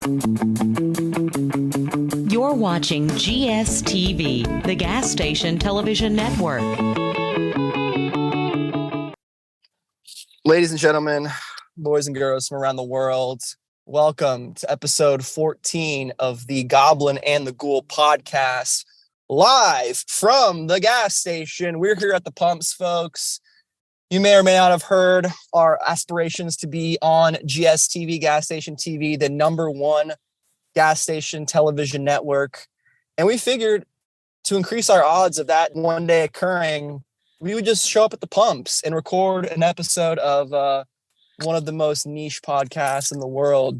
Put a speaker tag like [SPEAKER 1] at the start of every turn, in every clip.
[SPEAKER 1] You're watching GSTV, the Gas Station Television Network.
[SPEAKER 2] Ladies and gentlemen, boys and girls from around the world, welcome to episode 14 of the Goblin and The Ghoul podcast, live from the gas station. We're here at the pumps, folks. You may or may not have heard our aspirations to be on GSTV, Gas Station TV, the #1 gas station television network. And we figured to increase our odds of that one day occurring, we would just show up at the pumps and record an episode of one of the most niche podcasts in the world.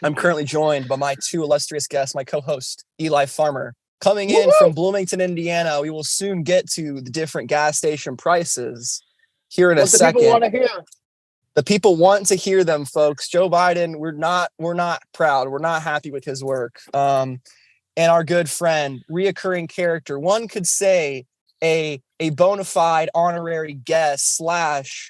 [SPEAKER 2] I'm currently joined by my two illustrious guests, my co-host, Eli Farmer. Coming in from Bloomington, Indiana, we will soon get to the different gas station prices here in a second.
[SPEAKER 3] People want to hear.
[SPEAKER 2] The people want to hear them, folks. Joe Biden, we're not proud. We're not happy with his work. And our good friend, reoccurring character, one could say a bona fide honorary guest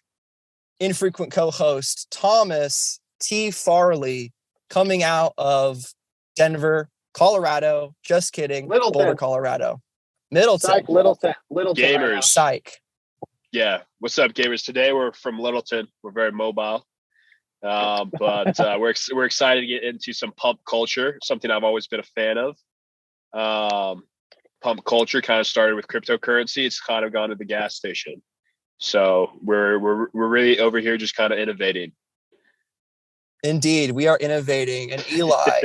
[SPEAKER 2] / infrequent co-host, Thomas T. Farley, coming out of Denver, Colorado. Just kidding. Boulder, Colorado. Middleton.
[SPEAKER 3] Psych, Littleton.
[SPEAKER 4] Gamers.
[SPEAKER 2] Psych.
[SPEAKER 4] Yeah. What's up, gamers? Today we're from Littleton. We're very mobile. But we're excited to get into some pump culture, something I've always been a fan of. Pump culture kind of started with cryptocurrency. It's kind of gone to the gas station. So we're really over here just kind of innovating.
[SPEAKER 2] Indeed, we are innovating. And Eli,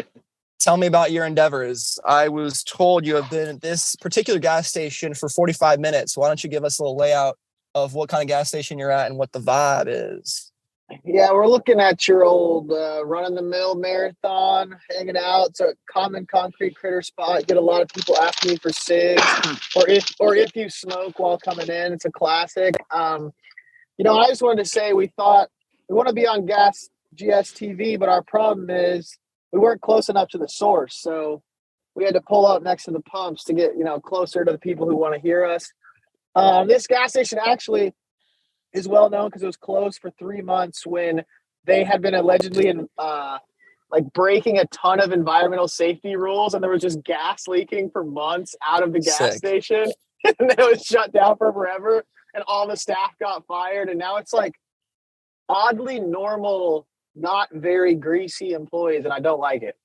[SPEAKER 2] tell me about your endeavors. I was told you have been at this particular gas station for 45 minutes. Why don't you give us a little layout of what kind of gas station you're at and what the vibe is?
[SPEAKER 3] Yeah, we're looking at your old run-of-the-mill marathon, hanging out. It's a common concrete critter spot. Get a lot of people asking me for cigs, or if you smoke while coming in. It's a classic. I just wanted to say we thought we want to be on GSTV, but our problem is we weren't close enough to the source, so we had to pull up next to the pumps to get closer to the people who want to hear us. This gas station actually is well known because it was closed for 3 months when they had been allegedly breaking a ton of environmental safety rules, and there was just gas leaking for months out of the gas station, and it was shut down for forever, and all the staff got fired, and now it's oddly normal, not very greasy employees, and I don't like it.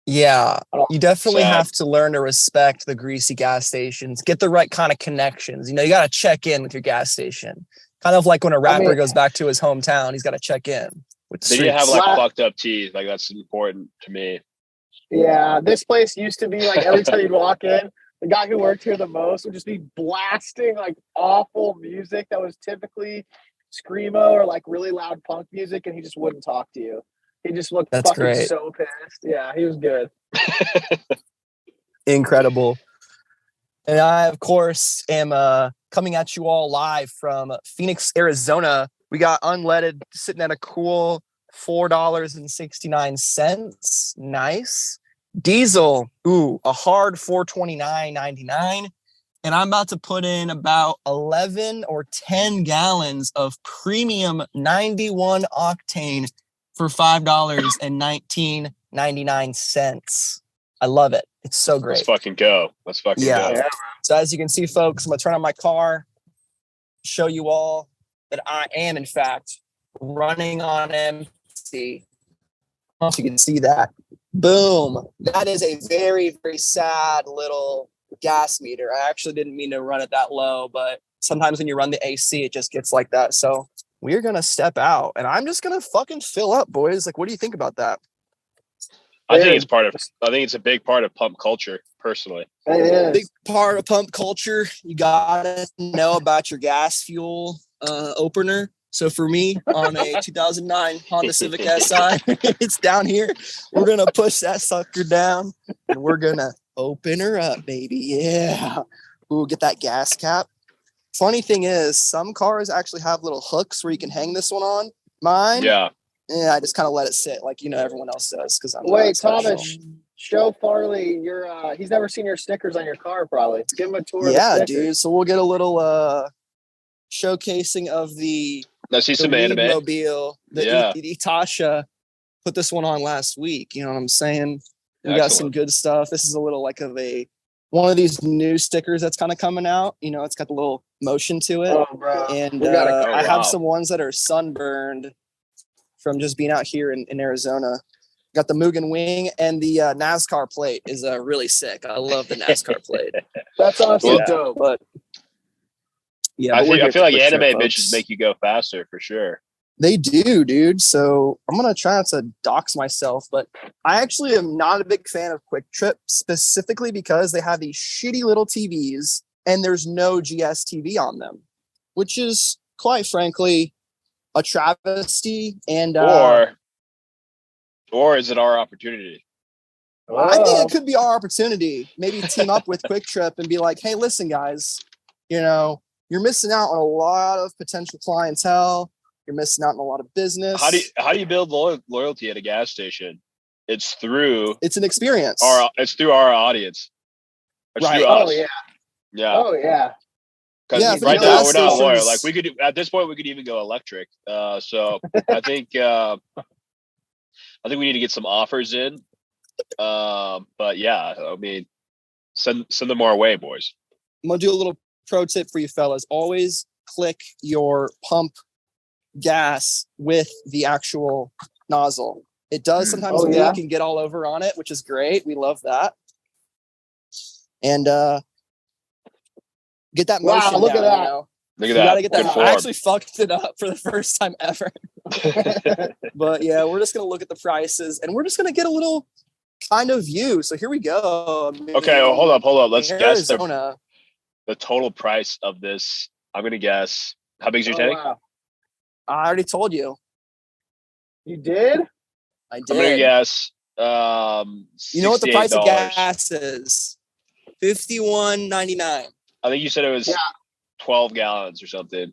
[SPEAKER 2] Yeah, you definitely have to learn to respect the greasy gas stations, get the right kind of connections. You got to check in with your gas station. Kind of like when a rapper goes back to his hometown, he's got to check in.
[SPEAKER 4] They need to have fucked up teeth. That's important to me.
[SPEAKER 3] Yeah, this place used to be every time you'd walk in, the guy who worked here the most would just be blasting awful music that was typically screamo or really loud punk music, and he just wouldn't talk to you. He just looked so pissed. Yeah, he was good.
[SPEAKER 2] Incredible. And I, of course, am coming at you all live from Phoenix, Arizona. We got unleaded sitting at a cool $4.69. Nice. Diesel, a hard $4.29.99. And I'm about to put in about 11 or 10 gallons of premium 91 octane for $5.19.99. I love it. It's so great.
[SPEAKER 4] Let's fucking go. Go.
[SPEAKER 2] So as you can see, folks, I'm going to turn on my car, show you all that I am, in fact, running on empty. I don't know if you can see that. Boom. That is a very, very sad little gas meter. I actually didn't mean to run it that low, but sometimes when you run the AC, it just gets like that. So we're going to step out, and I'm just going to fucking fill up, boys. What do you think about that?
[SPEAKER 4] I think it's a big part of pump culture, personally.
[SPEAKER 2] Big part of pump culture. You gotta know about your gas fuel opener. So for me, on a 2009 Honda Civic SI, it's down here. We're gonna push that sucker down, and we're gonna open her up, baby. Yeah. Ooh, get that gas cap. Funny thing is, some cars actually have little hooks where you can hang this one on. Mine,
[SPEAKER 4] yeah,
[SPEAKER 2] I just kind of let it sit like everyone else does because I'm.
[SPEAKER 3] Wait, Thomas, show Farley your. He's never seen your stickers on your car. Probably give him a tour.
[SPEAKER 2] Yeah, dude. So we'll get a little showcasing of the.
[SPEAKER 4] Let's see some anime.
[SPEAKER 2] Mobile, the Itasha put this one on last week. You know what I'm saying? We got some good stuff. This is a little like one of these new stickers that's kind of coming out. You know, it's got the little motion to it.
[SPEAKER 3] Oh, bro.
[SPEAKER 2] And I have some ones that are sunburned from just being out here in Arizona. Got the Mugen wing, and the NASCAR plate is really sick. I love the NASCAR plate.
[SPEAKER 3] That's honestly dope.
[SPEAKER 2] But yeah,
[SPEAKER 4] I feel like anime bitches make you go faster for sure.
[SPEAKER 2] They do, dude. So I'm gonna try not to dox myself, but I actually am not a big fan of Quick Trip, specifically because they have these shitty little TVs and there's no GSTV on them, which is quite frankly a travesty. And
[SPEAKER 4] or is it our opportunity?
[SPEAKER 2] I think it could be our opportunity. Maybe team up with Quick Trip and be like, hey, listen, guys, you know, you're missing out on a lot of potential clientele. You're missing out on a lot of business.
[SPEAKER 4] How do you build loyalty at a gas station? It's an experience. It's through our audience. It's
[SPEAKER 2] right.
[SPEAKER 4] Through us.
[SPEAKER 3] Oh yeah.
[SPEAKER 4] Yeah.
[SPEAKER 3] Oh yeah.
[SPEAKER 4] Because right now we're not loyal. Like we could at this point we could even go electric. So I think we need to get some offers in. But yeah, I mean, send them our way, boys.
[SPEAKER 2] I'm gonna do a little pro tip for you fellas. Always click your pump gas with the actual nozzle. It does sometimes leak and get all over on it, which is great. We love that. And get that motion down.
[SPEAKER 3] Look at that.
[SPEAKER 2] You know?
[SPEAKER 4] Look at that.
[SPEAKER 2] Gotta get that. I actually fucked it up for the first time ever. But yeah, we're just gonna look at the prices and we're just gonna get a little kind of view. So here we go. I mean,
[SPEAKER 4] okay, well, hold up. Let's guess
[SPEAKER 2] the
[SPEAKER 4] total price of this. I'm gonna guess. How big is your tank?
[SPEAKER 3] Wow.
[SPEAKER 2] I already told you.
[SPEAKER 3] You did?
[SPEAKER 2] I did.
[SPEAKER 4] I'm gonna guess.
[SPEAKER 2] You know what the price of gas is? $51.99.
[SPEAKER 4] I think you said it was 12 gallons or something.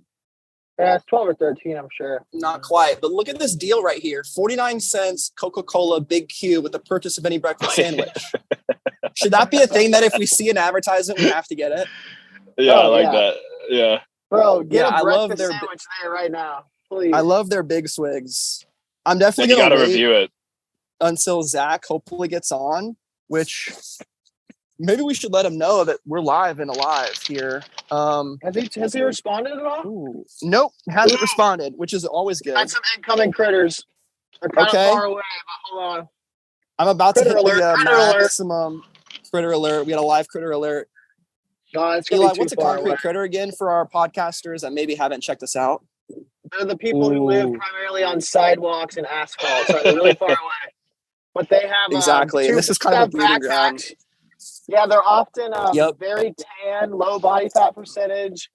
[SPEAKER 3] Yeah, it's 12 or 13, I'm sure.
[SPEAKER 2] Not quite, but look at this deal right here. 49 cents Coca-Cola Big Q with the purchase of any breakfast sandwich. Should that be a thing that if we see an advertisement, we have to get it?
[SPEAKER 4] Yeah, I like that. Yeah.
[SPEAKER 3] Bro, get a breakfast sandwich there right now, please.
[SPEAKER 2] I love their big swigs. I'm definitely
[SPEAKER 4] going
[SPEAKER 2] to
[SPEAKER 4] review it
[SPEAKER 2] until Zach hopefully gets on, which maybe we should let him know that we're live and alive here.
[SPEAKER 3] Has he responded at all?
[SPEAKER 2] Ooh. Nope, hasn't responded, which is always good.
[SPEAKER 3] Got some incoming critters. They're kind of far away, but hold on.
[SPEAKER 2] I'm about to hit the maximum critter alert. We got a live critter alert.
[SPEAKER 3] It's
[SPEAKER 2] Eli, what's a concrete critter again for our podcasters that maybe haven't checked us out?
[SPEAKER 3] They're the people who live primarily on sidewalks and asphalt, so they're really far away. But they have
[SPEAKER 2] exactly, and this is kind of a breeding ground.
[SPEAKER 3] Yeah, they're often very tan, low body fat percentage,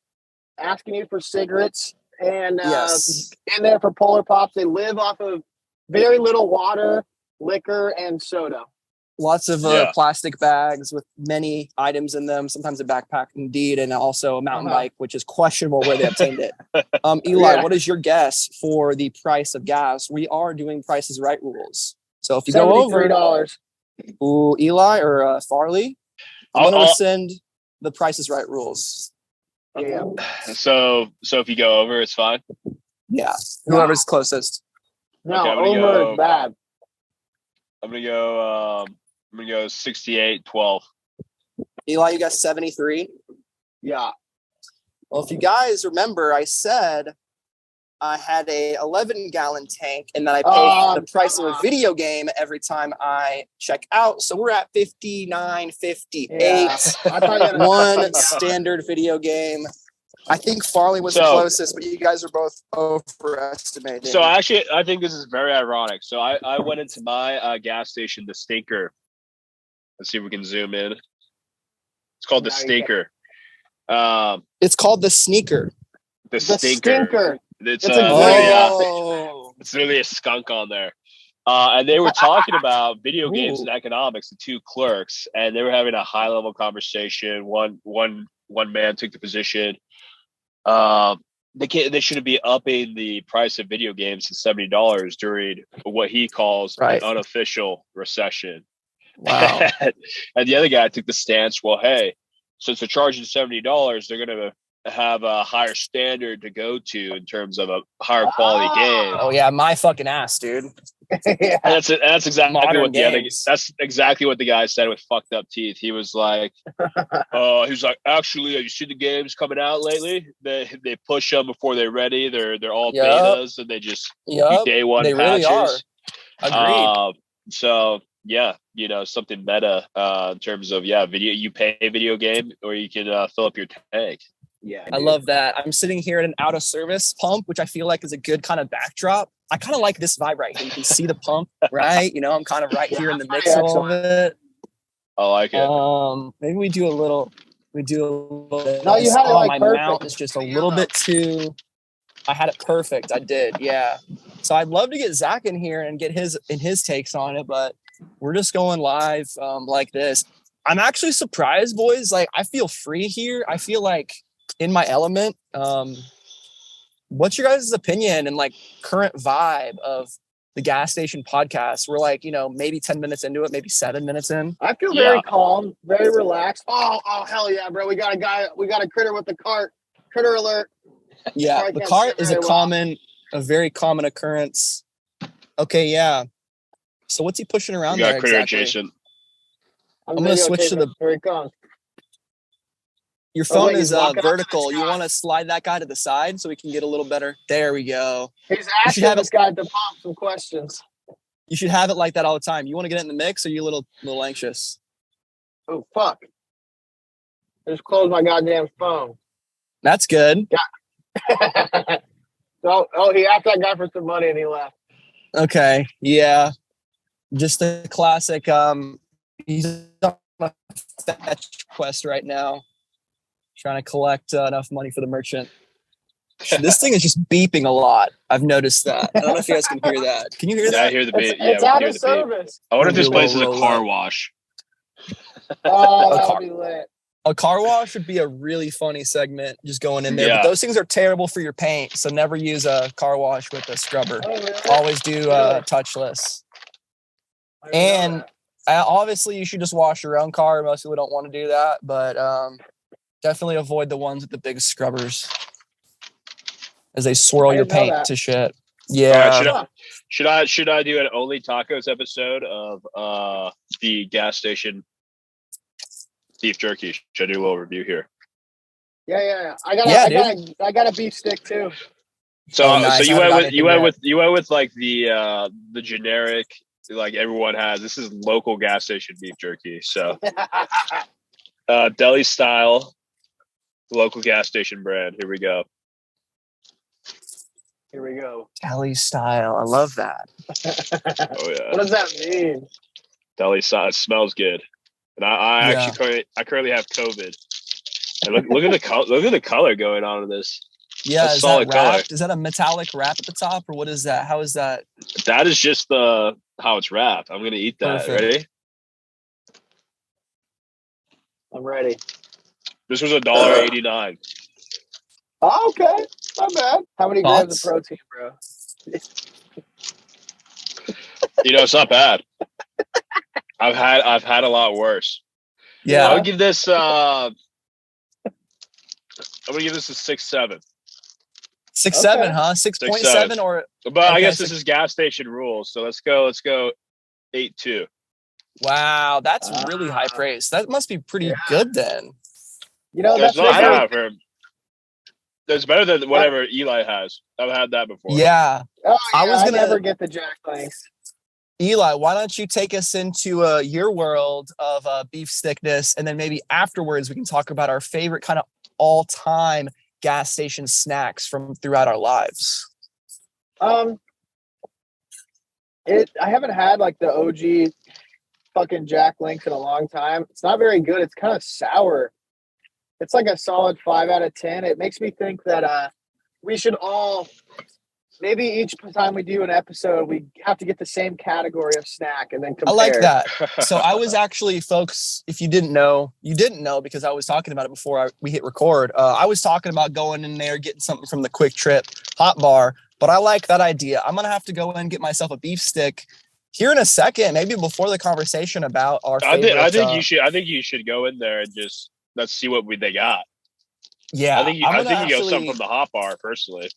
[SPEAKER 3] asking you for cigarettes, and in there for Polar Pops. They live off of very little water, liquor, and soda.
[SPEAKER 2] Lots of plastic bags with many items in them, sometimes a backpack indeed, and also a mountain bike, which is questionable where they obtained it. Eli, what is your guess for the price of gas? We are doing Price is Right rules. So if you go over
[SPEAKER 3] $73.
[SPEAKER 2] Ooh, Eli or Farley, I'm going to send the Price is Right rules.
[SPEAKER 3] Yeah.
[SPEAKER 4] So if you go over, it's fine?
[SPEAKER 2] Yeah. Whoever's closest.
[SPEAKER 3] No, okay, over is bad.
[SPEAKER 4] I'm going to go 68-12.
[SPEAKER 2] Eli, you got 73?
[SPEAKER 3] Yeah.
[SPEAKER 2] Well, if you guys remember, I said I had a 11-gallon tank and then I paid the price of a video game every time I check out. So we're at $59.58.
[SPEAKER 3] Yeah.
[SPEAKER 2] One standard video game. I think Farley was the closest, but you guys are both overestimating.
[SPEAKER 4] So actually, I think this is very ironic. So I went into my gas station, the Stinker. Let's see if we can zoom in. It's called the Stinker.
[SPEAKER 2] It's called the Sneaker.
[SPEAKER 4] The Stinker. It's literally a skunk on there. And they were talking about video games and economics, the two clerks, and they were having a high level conversation. One man took the position. They shouldn't be upping the price of video games to $70 during what he calls an unofficial recession.
[SPEAKER 2] Wow.
[SPEAKER 4] And the other guy took the stance, well, hey, since they're charging $70, they're going to have a higher standard to go to in terms of a higher quality game.
[SPEAKER 2] Oh yeah, my fucking ass, dude.
[SPEAKER 3] Yeah.
[SPEAKER 4] And that's exactly
[SPEAKER 2] Modern
[SPEAKER 4] what the other.
[SPEAKER 2] games.
[SPEAKER 4] That's exactly what the guy said with fucked up teeth. He was like, actually, have you seen the games coming out lately? They push them before they're ready. They're all betas, and they just do day one
[SPEAKER 2] they
[SPEAKER 4] patches.
[SPEAKER 2] really are. Agreed.
[SPEAKER 4] So yeah, something meta in terms of video. You pay a video game, or you can fill up your tank.
[SPEAKER 3] Yeah,
[SPEAKER 2] I love that. I'm sitting here at an out of service pump, which I feel like is a good kind of backdrop. I kind of like this vibe right here. You can see the pump, right? I'm kind of right here in the mix of all of it.
[SPEAKER 4] I like it.
[SPEAKER 2] Maybe we do a little.
[SPEAKER 3] No, you had it like
[SPEAKER 2] my
[SPEAKER 3] perfect.
[SPEAKER 2] mount is just a little bit too. I had it perfect. I did, yeah. So I'd love to get Zach in here and get his takes on it, but we're just going live like this. I'm actually surprised, boys. Like, I feel free here. I feel like in my element. What's your guys' opinion and like current vibe of the Gas Station podcast? We're like, maybe 10 minutes into it, maybe 7 minutes in.
[SPEAKER 3] I feel very calm, very relaxed. Oh, hell yeah, bro. We got a critter with the cart. Critter alert.
[SPEAKER 2] Yeah, the cart is a very common occurrence. Okay, yeah. So what's he pushing around there exactly?
[SPEAKER 4] Jason.
[SPEAKER 3] I'm
[SPEAKER 2] going to switch to the...
[SPEAKER 3] Here he comes.
[SPEAKER 2] Your phone is vertical. You want to slide that guy to the side so we can get a little better. There we go.
[SPEAKER 3] He's asking this guy to pop some questions.
[SPEAKER 2] You should have it like that all the time. You want to get it in the mix, or are you a little anxious?
[SPEAKER 3] Oh, fuck. I just closed my goddamn phone.
[SPEAKER 2] That's good.
[SPEAKER 3] Yeah. He asked that guy for some money and he left.
[SPEAKER 2] Okay. Yeah. Just the classic. He's on a fetch quest right now, trying to collect enough money for the merchant. This thing is just beeping a lot. I've noticed that. I don't know if you guys can hear that. Can you hear that?
[SPEAKER 4] I hear the beep.
[SPEAKER 3] It's out of service.
[SPEAKER 4] I wonder if this place is a car wash.
[SPEAKER 3] Oh, that would be lit.
[SPEAKER 2] A car wash would be a really funny segment, just going in there.
[SPEAKER 4] Yeah.
[SPEAKER 2] But those things are terrible for your paint, so never use a car wash with a scrubber.
[SPEAKER 3] Oh, really?
[SPEAKER 2] Always do touchless. And obviously, you should just wash your own car. Most people don't want to do that, but definitely avoid the ones with the big scrubbers as they swirl your paint to shit. Yeah.
[SPEAKER 4] Right, should I do an Only Tacos episode of the gas station beef jerky? Should I do a little review here?
[SPEAKER 3] Yeah. I got a beef stick too.
[SPEAKER 4] So nice. So you went with like the generic, like everyone has. This is local gas station beef jerky. So deli style, local gas station brand. Here we go.
[SPEAKER 2] Deli style. I love that.
[SPEAKER 4] Oh yeah.
[SPEAKER 3] What does that mean?
[SPEAKER 4] Deli style. It smells good. And I currently have COVID. And look at the color going on in this.
[SPEAKER 2] Yeah,
[SPEAKER 4] that's
[SPEAKER 2] is
[SPEAKER 4] solid
[SPEAKER 2] that wrapped?
[SPEAKER 4] color.
[SPEAKER 2] Is that a metallic wrap at the top, or what is that? How is that?
[SPEAKER 4] That is just how it's wrapped. I'm gonna eat that.
[SPEAKER 2] Perfect.
[SPEAKER 4] Ready?
[SPEAKER 3] I'm ready.
[SPEAKER 4] This was $1.89.
[SPEAKER 3] Oh, okay, not bad. How many grams of protein, bro?
[SPEAKER 4] It's not bad. I've had a lot worse.
[SPEAKER 2] Yeah,
[SPEAKER 4] I would give this. I'm gonna give this a 6.7.
[SPEAKER 2] 6.7, huh? 6.7 or?
[SPEAKER 4] But I guess this is gas station rules. So let's go 8.2.
[SPEAKER 2] Wow, that's really high praise. That must be pretty good then.
[SPEAKER 3] That's
[SPEAKER 4] not bad for him. That's better than whatever Eli has. I've had that before.
[SPEAKER 2] Yeah.
[SPEAKER 3] Oh, yeah,
[SPEAKER 2] I was gonna
[SPEAKER 3] never get the Jack Links.
[SPEAKER 2] Eli, why don't you take us into your world of beef stickness, and then maybe afterwards we can talk about our favorite kind of all-time gas station snacks from throughout our lives.
[SPEAKER 3] I haven't had like the OG fucking Jack Links in a long time. It's not very good. It's kind of sour. It's like a solid 5 out of 10. It makes me think that we should all, maybe each time we do an episode, we have to get the same category of snack and then compare.
[SPEAKER 2] I like that. So I was actually, folks, if you didn't know, because I was talking about it before we hit record. I was talking about going in there, getting something from the Quick Trip hot bar, but I like that idea. I'm going to have to go in and get myself a beef stick here in a second, maybe before the conversation about our favorite.
[SPEAKER 4] I think you should go in there and just, let's see what they got.
[SPEAKER 2] Yeah,
[SPEAKER 4] I think you go something from the hot bar personally.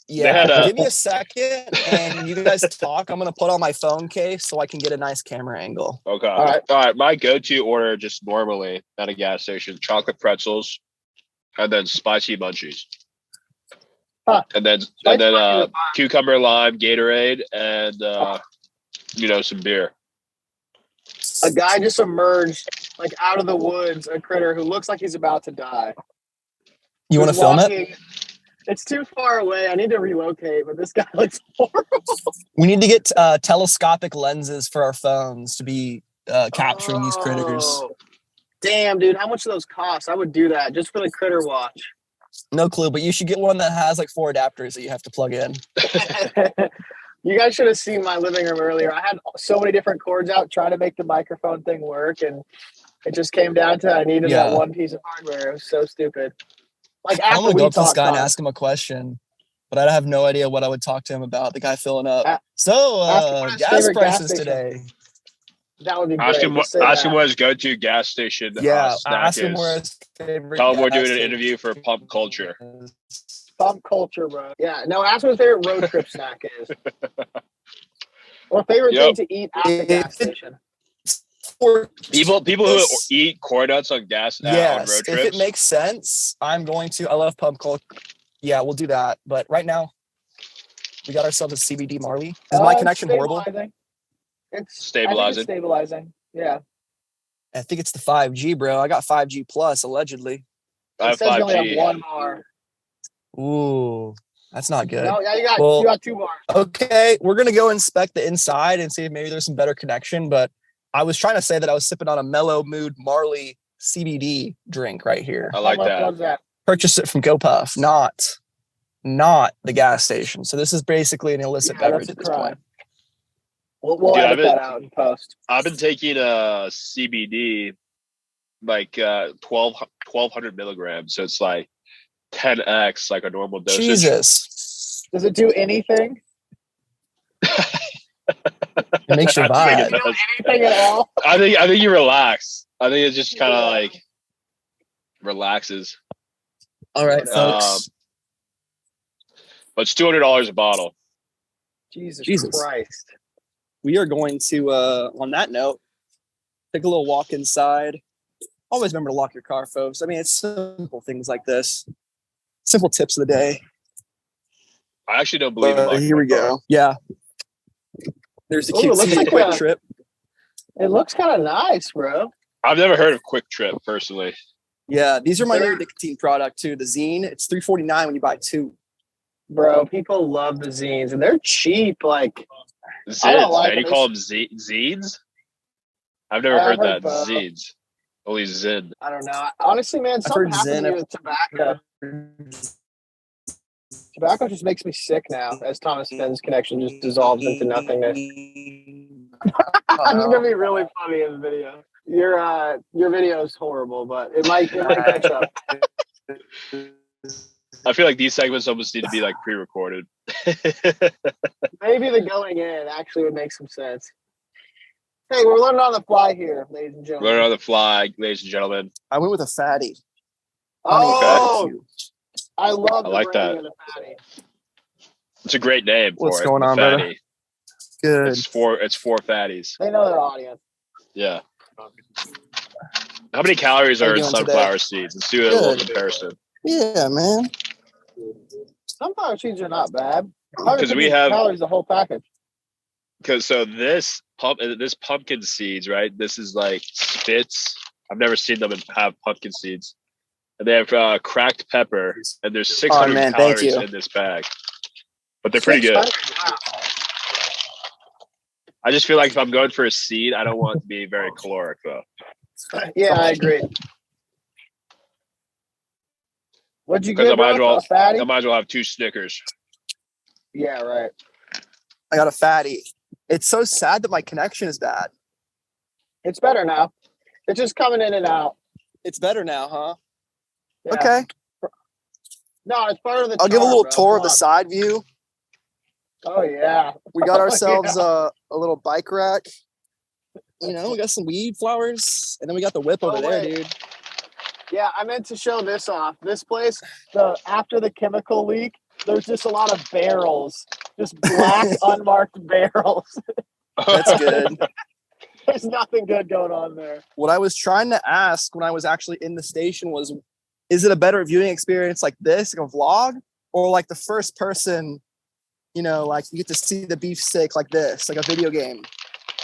[SPEAKER 2] Yeah, give me a second, and you guys talk. I'm gonna put on my phone case so I can get a nice camera angle.
[SPEAKER 4] Okay. All right. My go-to order just normally at a gas station: chocolate pretzels, and then spicy munchies, and then cucumber lime Gatorade, and some beer.
[SPEAKER 3] A guy just emerged like out of the woods, a critter who looks like he's about to die.
[SPEAKER 2] You want to film it?
[SPEAKER 3] It's too far away. I need to relocate, but this guy looks horrible.
[SPEAKER 2] We need to get telescopic lenses for our phones to be capturing these critters.
[SPEAKER 3] Damn, dude. How much do those cost? I would do that just for the critter watch.
[SPEAKER 2] No clue, but you should get one that has like 4 adapters that you have to plug in.
[SPEAKER 3] You guys should have seen my living room earlier. I had so many different cords out trying to make the microphone thing work, and it just came down to I needed that one piece of hardware. It was so stupid. Like
[SPEAKER 2] I'm gonna go up to this guy and ask him a question, but I have no idea what I would talk to him about. The guy filling up. Gas prices today.
[SPEAKER 3] That would be great.
[SPEAKER 4] Ask him what his go-to gas station snack
[SPEAKER 2] ask him
[SPEAKER 4] is.
[SPEAKER 2] where his favorite.
[SPEAKER 4] Tell him we're doing an interview for Pump Culture.
[SPEAKER 3] Pump Culture, bro. Yeah. No, ask him what his favorite road trip snack is. Or favorite thing to eat at the gas station.
[SPEAKER 4] People who eat corn nuts on gas on road trips.
[SPEAKER 2] If it makes sense, I'm going to. I love Pump Culture. Yeah, we'll do that. But right now, we got ourselves a CBD Marley. Is my connection horrible?
[SPEAKER 3] It's
[SPEAKER 4] stabilizing.
[SPEAKER 3] Stabilizing. Yeah.
[SPEAKER 2] I think it's the 5G, bro. I got 5G plus allegedly.
[SPEAKER 4] I have 5G.
[SPEAKER 3] You only have 1 bar.
[SPEAKER 2] Ooh, that's not good.
[SPEAKER 3] No, yeah, you got 2 bars.
[SPEAKER 2] Okay, we're gonna go inspect the inside and see if maybe there's some better connection. But I was trying to say that I was sipping on a Mellow Mood Marley CBD drink right here.
[SPEAKER 4] I like that.
[SPEAKER 2] Purchased it from GoPuff, not the gas station. So this is basically an illicit beverage at this point.
[SPEAKER 3] We'll edit that out in post.
[SPEAKER 4] I've been taking a CBD like 1,200 milligrams, so it's like 10x like a normal dosage.
[SPEAKER 2] Jesus,
[SPEAKER 3] does it do anything?
[SPEAKER 2] It makes your vibe.
[SPEAKER 3] Do anything at all?
[SPEAKER 4] I think you relax. I think it just kind of like relaxes.
[SPEAKER 2] All right, folks.
[SPEAKER 4] But it's $200 a bottle.
[SPEAKER 3] Jesus Christ.
[SPEAKER 2] We are going to, on that note, take a little walk inside. Always remember to lock your car, folks. I mean, it's simple things like this. Simple tips of the day.
[SPEAKER 4] I actually don't believe in
[SPEAKER 2] here we go. Yeah. There's a cute Quick Trip.
[SPEAKER 3] It looks kind of nice, bro.
[SPEAKER 4] I've never heard of Quick Trip, personally.
[SPEAKER 2] Yeah, these are my new nicotine product, too. The Zine. It's $3.49 when you buy 2.
[SPEAKER 3] Bro, people love the zines, and they're cheap. Like,
[SPEAKER 4] Zids, you call them zines? I've never heard that. Zines. Only Zin.
[SPEAKER 3] I don't know. Honestly, man, something happened to me with tobacco. Tobacco just makes me sick now, as Thomas Fenn's connection just dissolves into nothingness. It's gonna be really funny in the video. Your video is horrible, but it might catch up.
[SPEAKER 4] I feel like these segments almost need to be like pre-recorded.
[SPEAKER 3] Maybe the going in actually would make some sense. Hey, we're learning on the fly here, ladies and gentlemen.
[SPEAKER 4] Learning on the fly, ladies and gentlemen.
[SPEAKER 2] I went with a fatty.
[SPEAKER 3] Oh, I love.
[SPEAKER 4] I like that.
[SPEAKER 3] Fatty.
[SPEAKER 4] It's a great name for it.
[SPEAKER 2] What's going on,
[SPEAKER 4] fatty.
[SPEAKER 2] brother? Good.
[SPEAKER 4] It's four fatties.
[SPEAKER 3] They know their audience.
[SPEAKER 4] Yeah. How many calories are in sunflower seeds? Let's do a little comparison.
[SPEAKER 2] Yeah, man.
[SPEAKER 3] Sunflower seeds are not bad.
[SPEAKER 4] Because we have
[SPEAKER 3] calories the whole package.
[SPEAKER 4] Because this pumpkin seeds, right? This is like spits. I've never seen them have pumpkin seeds. And they have cracked pepper, and there's 600 calories in this bag. But they're pretty good.
[SPEAKER 3] Wow.
[SPEAKER 4] I just feel like if I'm going for a seed, I don't want it to be very caloric, though.
[SPEAKER 3] Yeah, I agree. What'd you get?
[SPEAKER 4] I might as well have 2 Snickers.
[SPEAKER 3] Yeah, right.
[SPEAKER 2] I got a fatty. It's so sad that my connection is bad.
[SPEAKER 3] It's better now. It's just coming in and out.
[SPEAKER 2] It's better now, huh?
[SPEAKER 3] Yeah.
[SPEAKER 2] Okay.
[SPEAKER 3] No, it's part of the.
[SPEAKER 2] I'll give a little tour of the side view.
[SPEAKER 3] Oh yeah.
[SPEAKER 2] We got ourselves a little bike rack. You know, we got some weed flowers, and then we got the whip over there, dude.
[SPEAKER 3] Yeah, I meant to show this off. This place, after the chemical leak, there's just a lot of barrels, just black unmarked barrels.
[SPEAKER 2] That's good.
[SPEAKER 3] There's nothing good going on there.
[SPEAKER 2] What I was trying to ask when I was actually in the station was, is it a better viewing experience like this, like a vlog, or like the first person, like you get to see the beefsteak like this, like a video game?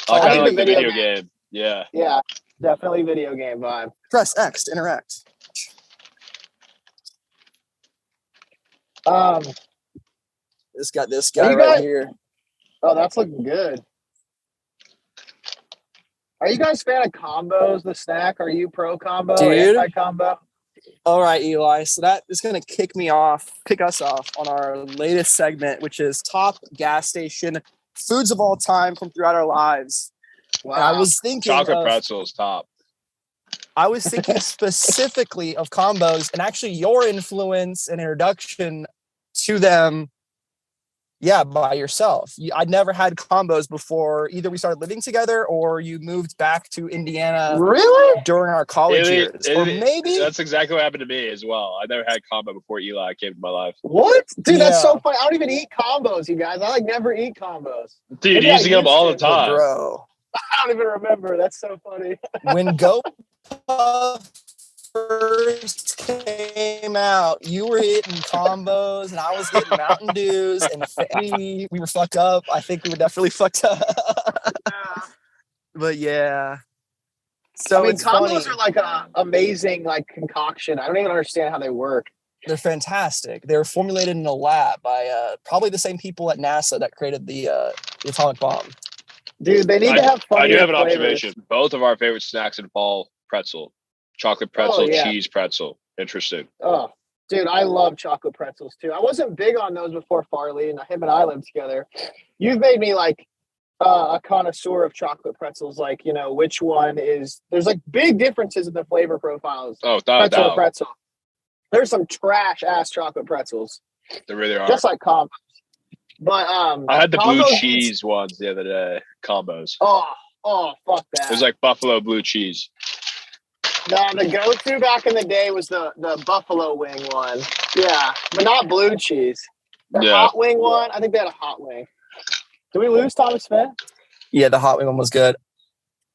[SPEAKER 4] I kind of like the video game. Yeah.
[SPEAKER 3] Yeah, definitely video game vibe.
[SPEAKER 2] Press X to interact. This guy right here.
[SPEAKER 3] Oh, that's looking good. Are you guys fan of combos, the snack? Are you pro combo, anti-combo?
[SPEAKER 2] All right, Eli. So that is going to kick us off on our latest segment, which is top gas station foods of all time from throughout our lives. Wow. And I was thinking
[SPEAKER 4] chocolate pretzels top.
[SPEAKER 2] I was thinking specifically of combos and actually your influence and introduction to them. Yeah, by yourself. I'd never had combos before. Either we started living together or you moved back to Indiana during our college years. Or maybe
[SPEAKER 4] that's exactly what happened to me as well. I never had combo before Eli came to my life.
[SPEAKER 3] What? Dude, that's so funny. I don't even eat combos, you guys. I never eat combos.
[SPEAKER 4] Dude, you used to get them all the time.
[SPEAKER 2] Bro.
[SPEAKER 3] I don't even remember. That's so funny.
[SPEAKER 2] When Go first came out, you were hitting combos and I was hitting Mountain Dews, and we were fucked up. I think we were definitely fucked up. But yeah. So
[SPEAKER 3] combos are like an amazing concoction. I don't even understand how they work.
[SPEAKER 2] They're fantastic. They were formulated in a lab by probably the same people at NASA that created the atomic bomb.
[SPEAKER 3] Dude, they need to have fun.
[SPEAKER 4] I do have an observation. Both of our favorite snacks involve pretzel. Chocolate pretzel, cheese pretzel. Interesting.
[SPEAKER 3] Oh, dude, I love chocolate pretzels too. I wasn't big on those before Farley and him and I lived together. You've made me a connoisseur of chocolate pretzels. Which one is? There's big differences in the flavor profiles.
[SPEAKER 4] Oh,
[SPEAKER 3] pretzel to pretzel. There's some trash ass chocolate pretzels.
[SPEAKER 4] There really are.
[SPEAKER 3] Just like combos. But
[SPEAKER 4] I had the blue cheese ones the other day. Combos.
[SPEAKER 3] Oh, fuck that.
[SPEAKER 4] It was like buffalo blue cheese.
[SPEAKER 3] No, the go-to back in the day was the buffalo wing one. Yeah, but not blue cheese. The hot wing one, I think they had a hot wing. Did we lose Thomas Finn?
[SPEAKER 2] Yeah, the hot wing one was good.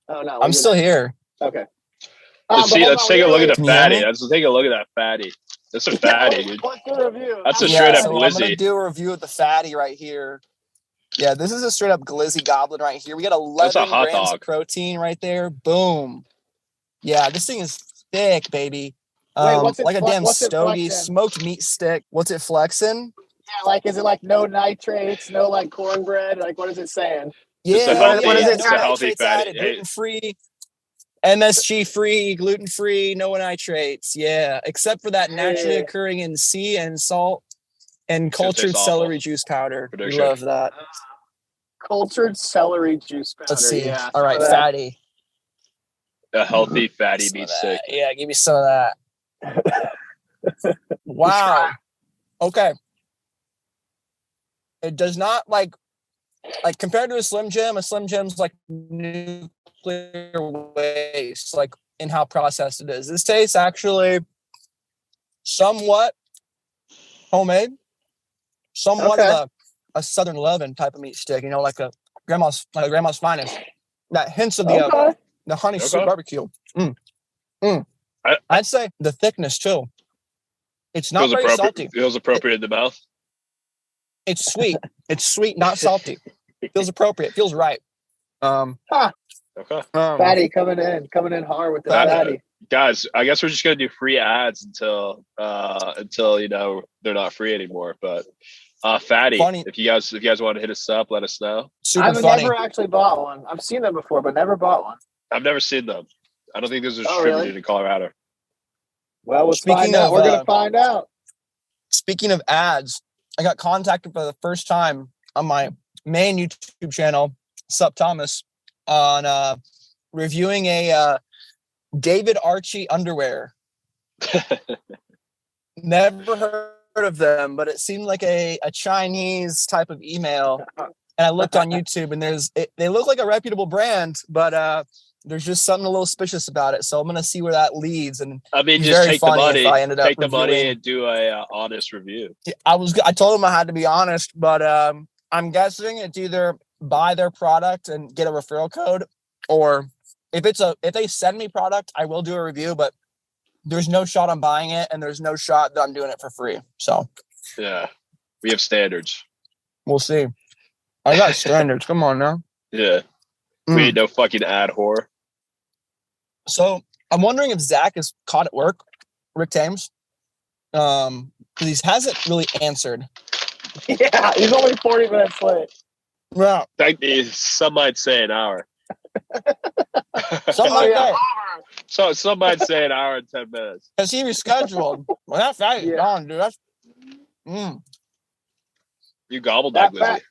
[SPEAKER 3] Oh, no.
[SPEAKER 2] I'm still here.
[SPEAKER 3] Okay.
[SPEAKER 4] Let's take a look at the fatty. Let's take a look at that fatty. That's a fatty, dude.
[SPEAKER 3] What's the review?
[SPEAKER 4] That's a straight up glizzy.
[SPEAKER 2] I'm going to do a review of the fatty right here. Yeah, this is a straight up glizzy goblin right here. We got 11 grams of protein right there. Boom. Yeah, this thing is thick, baby. Like a damn stogie smoked meat stick. What's it flexing?
[SPEAKER 3] Yeah, is it no nitrates, no cornbread? What is it saying?
[SPEAKER 2] Yeah,
[SPEAKER 3] what is it?
[SPEAKER 4] It's a healthy fatty.
[SPEAKER 2] Gluten-free, MSG-free, gluten-free, no nitrates. Yeah, except for that naturally occurring in sea and salt and cultured celery juice powder. We love that.
[SPEAKER 3] Cultured celery juice powder.
[SPEAKER 2] Let's see.
[SPEAKER 3] Yeah,
[SPEAKER 2] all right, fatty.
[SPEAKER 4] A healthy fatty meat stick.
[SPEAKER 2] Yeah, give me some of that. Wow. Okay. It does not compared to a Slim Jim Jim's nuclear waste, in how processed it is. This tastes actually somewhat homemade, somewhat of a Southern Lovin' type of meat stick, like a grandma's finest. That hints of the honey sweet barbecue. I'd say the thickness too. It's not very salty.
[SPEAKER 4] It feels appropriate in the mouth.
[SPEAKER 2] It's sweet. It's sweet, not salty. It feels appropriate. It feels right.
[SPEAKER 4] Okay.
[SPEAKER 3] Fatty coming in hard with the fatty.
[SPEAKER 4] Guys, I guess we're just gonna do free ads until they're not free anymore. But fatty.
[SPEAKER 2] Funny.
[SPEAKER 4] If you guys want to hit us up, let us know.
[SPEAKER 2] Super funny.
[SPEAKER 3] Never actually bought one. I've seen them before, but never bought one.
[SPEAKER 4] I've never seen them. I don't think those are distributed in Colorado.
[SPEAKER 3] Well, we're gonna find out.
[SPEAKER 2] Speaking of ads, I got contacted for the first time on my main YouTube channel, Sup Thomas, on reviewing a David Archie underwear. Never heard of them, but it seemed like a Chinese type of email. And I looked on YouTube, and they look like a reputable brand, but There's just something a little suspicious about it. So I'm gonna see where that leads. And
[SPEAKER 4] I mean,
[SPEAKER 2] it's
[SPEAKER 4] just
[SPEAKER 2] very
[SPEAKER 4] take the
[SPEAKER 2] funny
[SPEAKER 4] money,
[SPEAKER 2] if I ended up
[SPEAKER 4] take the money,
[SPEAKER 2] reviewing-
[SPEAKER 4] and do a honest review.
[SPEAKER 2] I told him I had to be honest, but I'm guessing it's either buy their product and get a referral code, or if they send me product, I will do a review. But there's no shot I'm buying it, and there's no shot that I'm doing it for free. So
[SPEAKER 4] yeah, we have standards.
[SPEAKER 2] We'll see. I got standards. Come on now.
[SPEAKER 4] Yeah, we ain't no fucking ad whore.
[SPEAKER 2] So I'm wondering if Zach is caught at work, Rick Thames, because he hasn't really answered.
[SPEAKER 3] Yeah, he's only 40 minutes late.
[SPEAKER 2] Yeah,
[SPEAKER 4] Some might say an hour.
[SPEAKER 2] Something like that.
[SPEAKER 4] So some might say an hour and 10 minutes.
[SPEAKER 2] Because he rescheduled. Well, that fat is gone, dude. That's.
[SPEAKER 4] You gobbled that, Lizzie.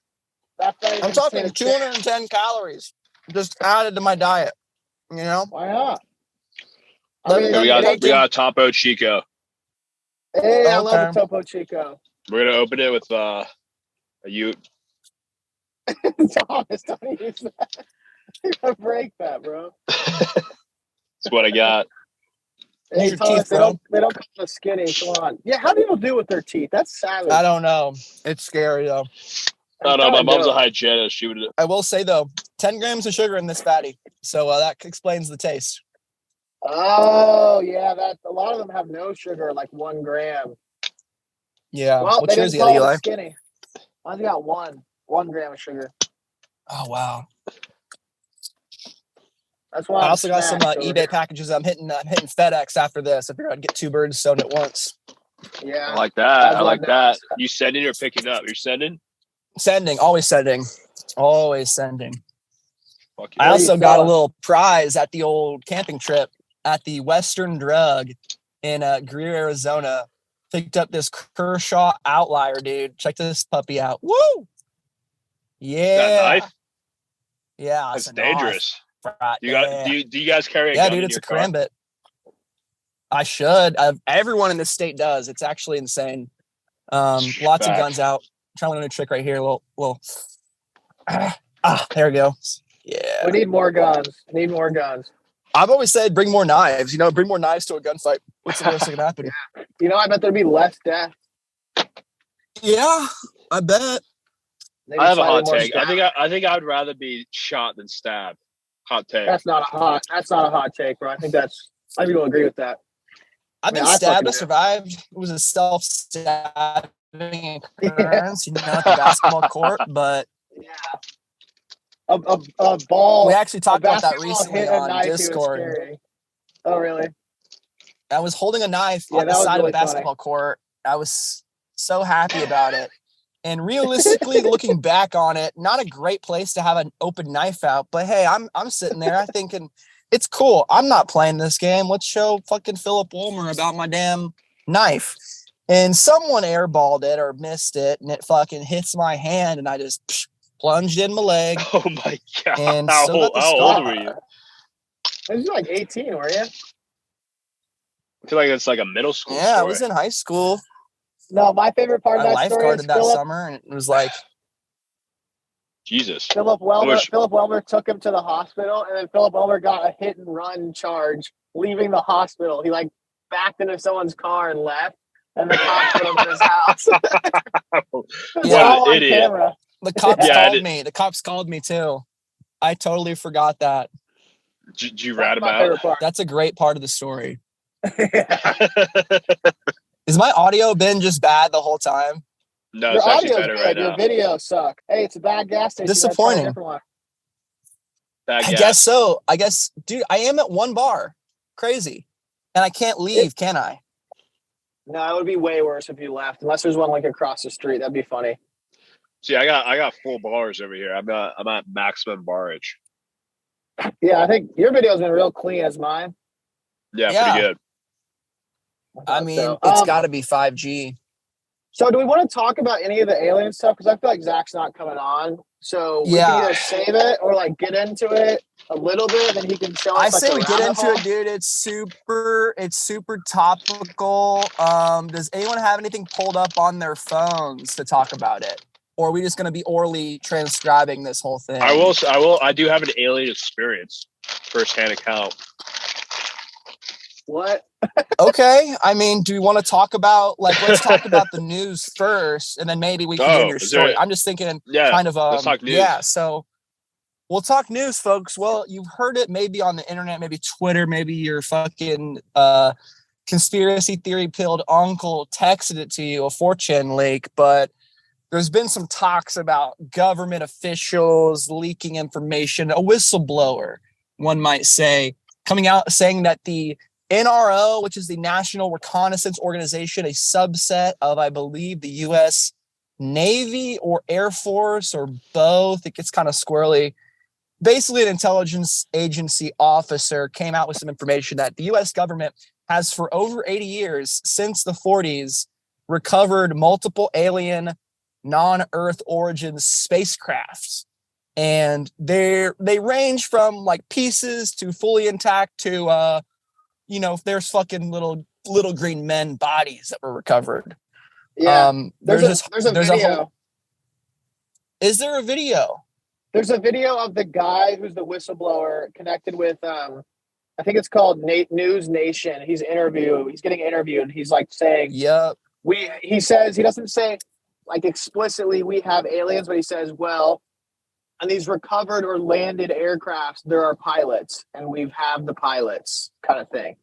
[SPEAKER 2] I'm talking 210 calories just added to my diet. You know?
[SPEAKER 3] Why not?
[SPEAKER 4] We got Topo Chico.
[SPEAKER 3] Hey, I love the Topo Chico.
[SPEAKER 4] We're gonna open it with a Ute.
[SPEAKER 3] Thomas, don't use that. You're gonna break that, bro.
[SPEAKER 4] That's what I got.
[SPEAKER 3] Hey, Thomas, they don't call us skinny. Come on. Yeah, how do people do with their teeth? That's savage.
[SPEAKER 2] I don't know. It's scary though.
[SPEAKER 4] I don't know. My mom's a hygienist. She would.
[SPEAKER 2] I will say though, 10 grams of sugar in this fatty, so that explains the taste.
[SPEAKER 3] Oh yeah, a lot of them have no sugar, like 1 gram.
[SPEAKER 2] Yeah.
[SPEAKER 3] Well,
[SPEAKER 2] what's yours,
[SPEAKER 3] Eli?
[SPEAKER 2] Eli?
[SPEAKER 3] Skinny. Mine's got 1 gram of sugar.
[SPEAKER 2] Oh wow.
[SPEAKER 3] That's why
[SPEAKER 2] I also got some eBay packages. I'm hitting FedEx after this. I figured I'd get 2 birds sewn at once.
[SPEAKER 3] Yeah,
[SPEAKER 4] I like that. I like that. You sending or picking up? You're sending?
[SPEAKER 2] Sending. Always sending. Always sending.
[SPEAKER 4] Fuck yeah.
[SPEAKER 2] I also got a little prize at the old camping trip at the Western Drug in Greer, Arizona. Picked up this Kershaw Outlier, dude. Check this puppy out. Woo! Yeah.
[SPEAKER 4] That knife?
[SPEAKER 2] Yeah.
[SPEAKER 4] That's dangerous.
[SPEAKER 2] Knife.
[SPEAKER 4] Do you guys carry a gun
[SPEAKER 2] dude,
[SPEAKER 4] in
[SPEAKER 2] it's
[SPEAKER 4] your
[SPEAKER 2] a karambit. I should. Everyone in the state does. It's actually insane. Lots of guns out. Trying to learn a trick right here. Little. There we go. Yeah.
[SPEAKER 3] We need more guns.
[SPEAKER 2] I've always said bring more knives. You know, bring more knives to a gunfight. What's the worst that can happen?
[SPEAKER 3] You know, I bet there'd be less death.
[SPEAKER 2] Yeah, I bet.
[SPEAKER 3] Maybe
[SPEAKER 4] I have a hot take.
[SPEAKER 3] death.
[SPEAKER 4] I think I would rather be shot than stabbed. Hot take.
[SPEAKER 3] That's not a hot take, bro. I think people agree with that.
[SPEAKER 2] I've been stabbed. I survived. It was a self-stabbing occurrence, you know, at the basketball court. But
[SPEAKER 3] yeah, a ball.
[SPEAKER 2] We actually talked about that recently on Discord.
[SPEAKER 3] Oh, really?
[SPEAKER 2] I was holding a knife on the side of a basketball court. I was so happy about it. And realistically, looking back on it, not a great place to have an open knife out. But hey, I'm sitting there thinking, it's cool. I'm not playing this game. Let's show fucking Philip Wolmer about my damn knife. And someone airballed it or missed it, and it fucking hits my hand, and I just plunged in my leg.
[SPEAKER 4] Oh my god!
[SPEAKER 2] And
[SPEAKER 4] how old were you?
[SPEAKER 3] I was like 18, were you?
[SPEAKER 4] I feel like it's like a middle school.
[SPEAKER 2] Yeah, story. I was in high school.
[SPEAKER 3] No, my favorite part of that story is
[SPEAKER 2] that summer, and it was like,
[SPEAKER 4] Jesus.
[SPEAKER 3] Philip Welmer took him to the hospital, and then Philip Welmer got a hit and run charge leaving the hospital. He like backed into someone's car and left, and the cops put him in his house.
[SPEAKER 4] What an idiot!
[SPEAKER 3] Camera.
[SPEAKER 2] The cops called me. The cops called me too. I totally forgot that.
[SPEAKER 4] Did you rat him out?
[SPEAKER 2] That's a great part of the story. Is my audio been just bad the whole time?
[SPEAKER 4] No, it's actually better right now.
[SPEAKER 3] Your video suck. Hey, it's a bad gas station.
[SPEAKER 2] Disappointing. I guess so. I guess, dude, I am at one bar. Crazy. And I can't leave, can I?
[SPEAKER 3] No, it would be way worse if you left. Unless there's one like across the street. That'd be funny.
[SPEAKER 4] See, I got full bars over here. I'm at maximum barrage.
[SPEAKER 3] Yeah, I think your video's been real clean as mine.
[SPEAKER 4] Yeah, pretty good.
[SPEAKER 2] I mean, it's got to be 5G.
[SPEAKER 3] So do we want to talk about any of the alien stuff? Because I feel like Zach's not coming on. So we can either save it or like get into it a little bit, and he can show us.
[SPEAKER 2] I say we get into it, dude. It's super topical. Does anyone have anything pulled up on their phones to talk about it? Or are we just going to be orally transcribing this whole thing?
[SPEAKER 4] I do have an alien experience. first-hand account.
[SPEAKER 3] What?
[SPEAKER 2] Okay. I mean, do we want to talk about let's talk about the news first, and then maybe we can get into your story. I'm just thinking kind of
[SPEAKER 4] let's talk news.
[SPEAKER 2] Yeah, so we'll talk news, folks. Well, you've heard it maybe on the internet, maybe Twitter, maybe your fucking conspiracy theory pilled uncle texted it to you, a 4chan leak, but there's been some talks about government officials leaking information, a whistleblower, one might say, coming out saying that the NRO, which is the National Reconnaissance Organization, a subset of, I believe, the U.S. Navy or Air Force or both. It gets kind of squirrely. Basically, an intelligence agency officer came out with some information that the U.S. government has for over 80 years, since the 40s, recovered multiple alien non-Earth origin spacecrafts. And they range from like pieces to fully intact to there's fucking little green men bodies that were recovered.
[SPEAKER 3] Yeah. There's a video.
[SPEAKER 2] Is there a video?
[SPEAKER 3] There's a video of the guy who's the whistleblower connected with I think it's called News Nation. He's getting interviewed. He's like saying,
[SPEAKER 2] "Yep."
[SPEAKER 3] He says, he doesn't say like explicitly we have aliens, but he says, well, on these recovered or landed aircrafts, there are pilots, and we have the pilots, kind of thing.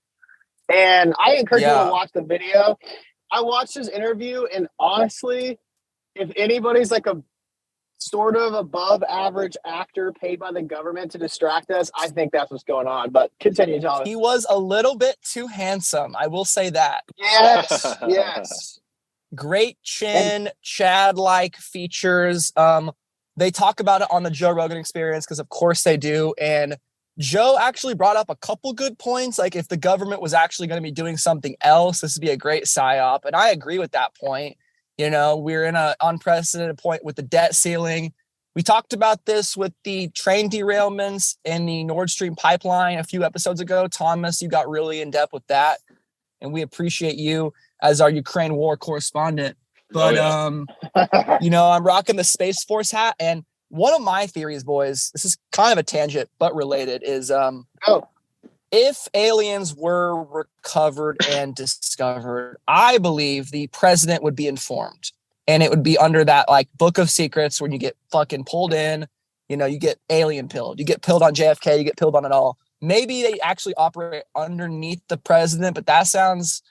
[SPEAKER 3] And I encourage you to watch the video. I watched his interview, and honestly, if anybody's like a sort of above average actor paid by the government to distract us, I think that's what's going on. But continue, Thomas.
[SPEAKER 2] He was a little bit too handsome, I will say that.
[SPEAKER 3] Yes.
[SPEAKER 2] Great chin, Chad-like features. They talk about it on the Joe Rogan Experience because, of course, they do. And Joe actually brought up a couple good points. Like, if the government was actually going to be doing something else, this would be a great psyop. And I agree with that point. We're in an unprecedented point with the debt ceiling. We talked about this with the train derailments in the Nord Stream pipeline a few episodes ago. Thomas, you got really in depth with that. And we appreciate you as our Ukraine war correspondent. But, I'm rocking the Space Force hat. And one of my theories, boys, this is kind of a tangent, but related, is if aliens were recovered and discovered, I believe the president would be informed. And it would be under that like book of secrets when you get fucking pulled in, you get alien pilled. You get pilled on JFK, you get pilled on it all. Maybe they actually operate underneath the president, but that sounds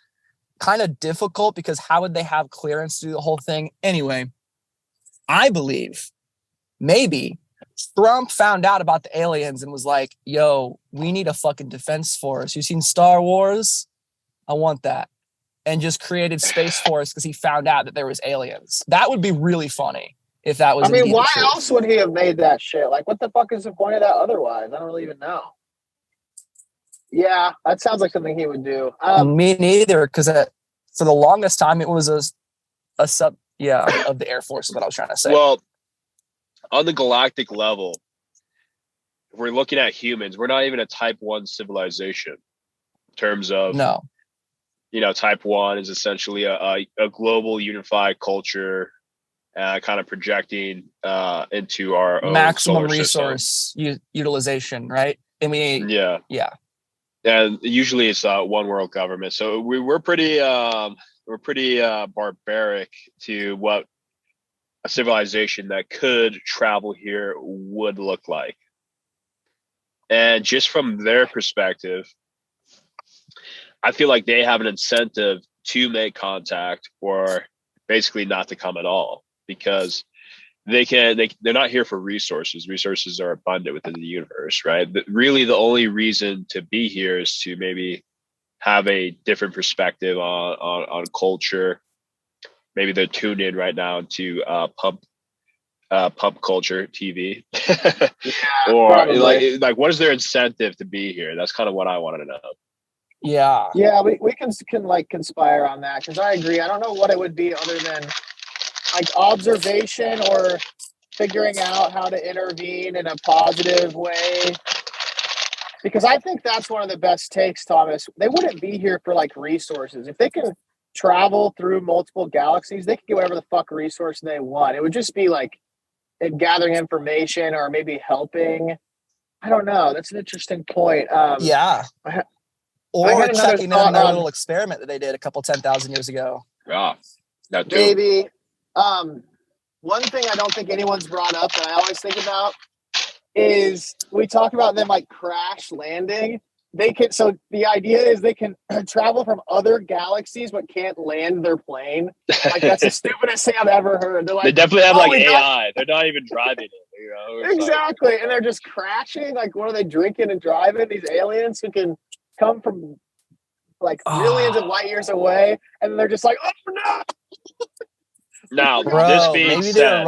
[SPEAKER 2] kind of difficult because how would they have clearance to do the whole thing? Anyway, I believe maybe Trump found out about the aliens and was like, yo, we need a fucking defense force. You seen Star Wars? I want that. And just created Space Force because he found out that there was aliens. That would be really funny if that was
[SPEAKER 3] why else would he have made that shit? Like, what the fuck is the point of that otherwise? I don't really even know. Yeah, that sounds like something he would do.
[SPEAKER 2] Me neither, because for the longest time, it was a sub, of the Air Force is what I was trying to say.
[SPEAKER 4] Well, on the galactic level, if we're looking at humans, we're not even a type 1 civilization in terms of, type 1 is essentially a global unified culture, kind of projecting into our own
[SPEAKER 2] maximum resource utilization, right? I mean, yeah.
[SPEAKER 4] And usually it's one world government. So we're pretty barbaric to what a civilization that could travel here would look like. And just from their perspective, I feel like they have an incentive to make contact or basically not to come at all, because they're not here for resources. Resources are abundant within the universe, right? But really the only reason to be here is to maybe have a different perspective on culture. Maybe they're tuned in right now to pub culture TV, or probably. like what is their incentive to be here? That's kind of what I wanted to know.
[SPEAKER 3] Yeah, we can like conspire on that, because I agree. I don't know what it would be other than like observation or figuring out how to intervene in a positive way. Because I think that's one of the best takes, Thomas. They wouldn't be here for like resources. If they can travel through multiple galaxies, they can get whatever the fuck resource they want. It would just be like gathering information or maybe helping I don't know. That's an interesting point.
[SPEAKER 2] Yeah. Or checking in their little experiment that they did a couple 10,000 years ago.
[SPEAKER 4] Yeah, that too.
[SPEAKER 3] Maybe. One thing I don't think anyone's brought up that I always think about is we talk about them like crash landing. So the idea is they can travel from other galaxies but can't land their plane. Like that's the stupidest thing I've ever heard. They're like,
[SPEAKER 4] they definitely have like AI. They're not even driving it.
[SPEAKER 3] Exactly. And they're just crashing. Like, what are they drinking and driving? These aliens who can come from like millions of light years away, and they're just like, oh no.
[SPEAKER 4] Now,
[SPEAKER 2] bro,
[SPEAKER 4] this being
[SPEAKER 2] maybe
[SPEAKER 4] said,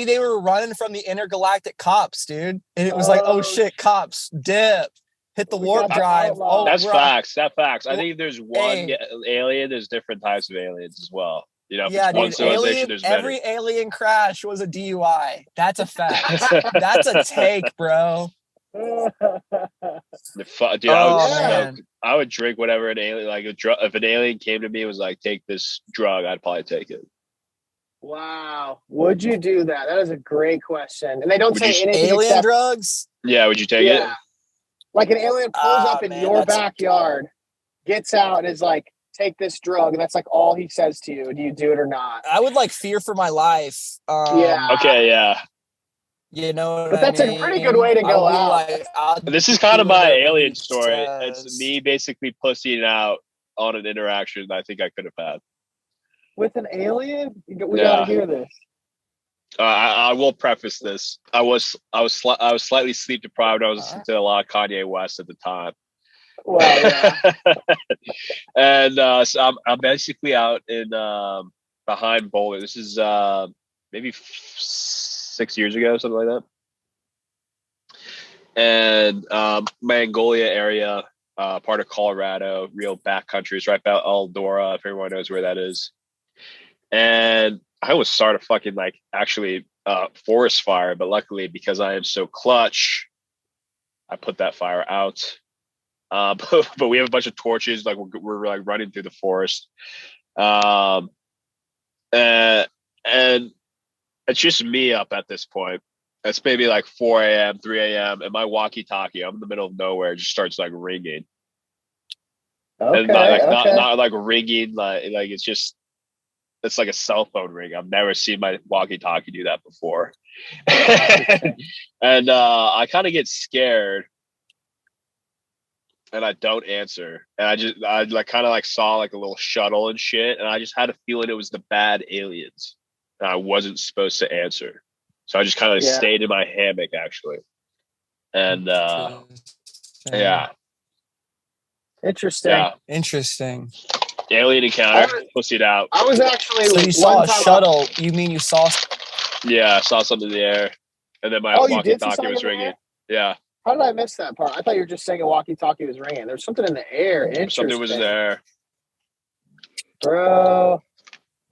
[SPEAKER 2] they were running from the intergalactic cops, dude. And it was like, oh shit, cops, dip, hit the warp drive. Oh,
[SPEAKER 4] that's facts. That's facts. I think there's one alien. There's different types of aliens as well. You know, if it's one civilization, there's
[SPEAKER 2] every alien crash was a DUI. That's a fact. That's a take, bro.
[SPEAKER 4] Dude, I would drink whatever an alien, like if an alien came to me and was like, take this drug, I'd probably take it.
[SPEAKER 3] Wow. Would you do that? That is a great question. And they don't say anything
[SPEAKER 2] alien
[SPEAKER 3] except
[SPEAKER 2] drugs?
[SPEAKER 4] Yeah, would you take it?
[SPEAKER 3] Like an alien pulls up in your backyard, gets out and is like, take this drug, and that's like all he says to you. Do you do it or not?
[SPEAKER 2] I would like fear for my life.
[SPEAKER 4] Okay, yeah.
[SPEAKER 2] You know,
[SPEAKER 3] but that's a pretty good way to go out.
[SPEAKER 4] This is kind of my alien story. It's me basically pussying out on an interaction I think I could have had
[SPEAKER 3] with an alien. We gotta hear this.
[SPEAKER 4] I will preface this. I was slightly sleep deprived. I was listening to a lot of Kanye West at the time.
[SPEAKER 3] Well, yeah.
[SPEAKER 4] And so I'm basically out in behind Boulder. This is maybe 6 years ago, something like that. And Mongolia area, part of Colorado, real backcountry. It's right about Eldora, if everyone knows where that is. And I almost started fucking actually forest fire, but luckily because I am so clutch, I put that fire out. But we have a bunch of torches, like we're like running through the forest, and it's just me up at this point. It's maybe like 4 a.m., 3 a.m., and my walkie-talkie, I'm in the middle of nowhere, just starts like ringing.
[SPEAKER 3] Okay,
[SPEAKER 4] and not like ringing, like it's like a cell phone ring. I've never seen my walkie-talkie do that before. And I kind of get scared. And I don't answer. And I kind of saw like a little shuttle and shit. And I just had a feeling it was the bad aliens. And I wasn't supposed to answer. So I just kind of stayed in my hammock actually. And yeah.
[SPEAKER 3] Interesting.
[SPEAKER 4] Yeah.
[SPEAKER 2] Interesting.
[SPEAKER 4] Alien encounter. Pussied out.
[SPEAKER 3] I was actually
[SPEAKER 2] So you saw a shuttle. You mean you saw?
[SPEAKER 4] Yeah, I saw something in the air. And then my walkie-talkie was ringing. Yeah.
[SPEAKER 3] How did I miss that part? I thought you were just saying a walkie-talkie was ringing. There's something in the air. Interesting.
[SPEAKER 4] Something was there.
[SPEAKER 3] Bro,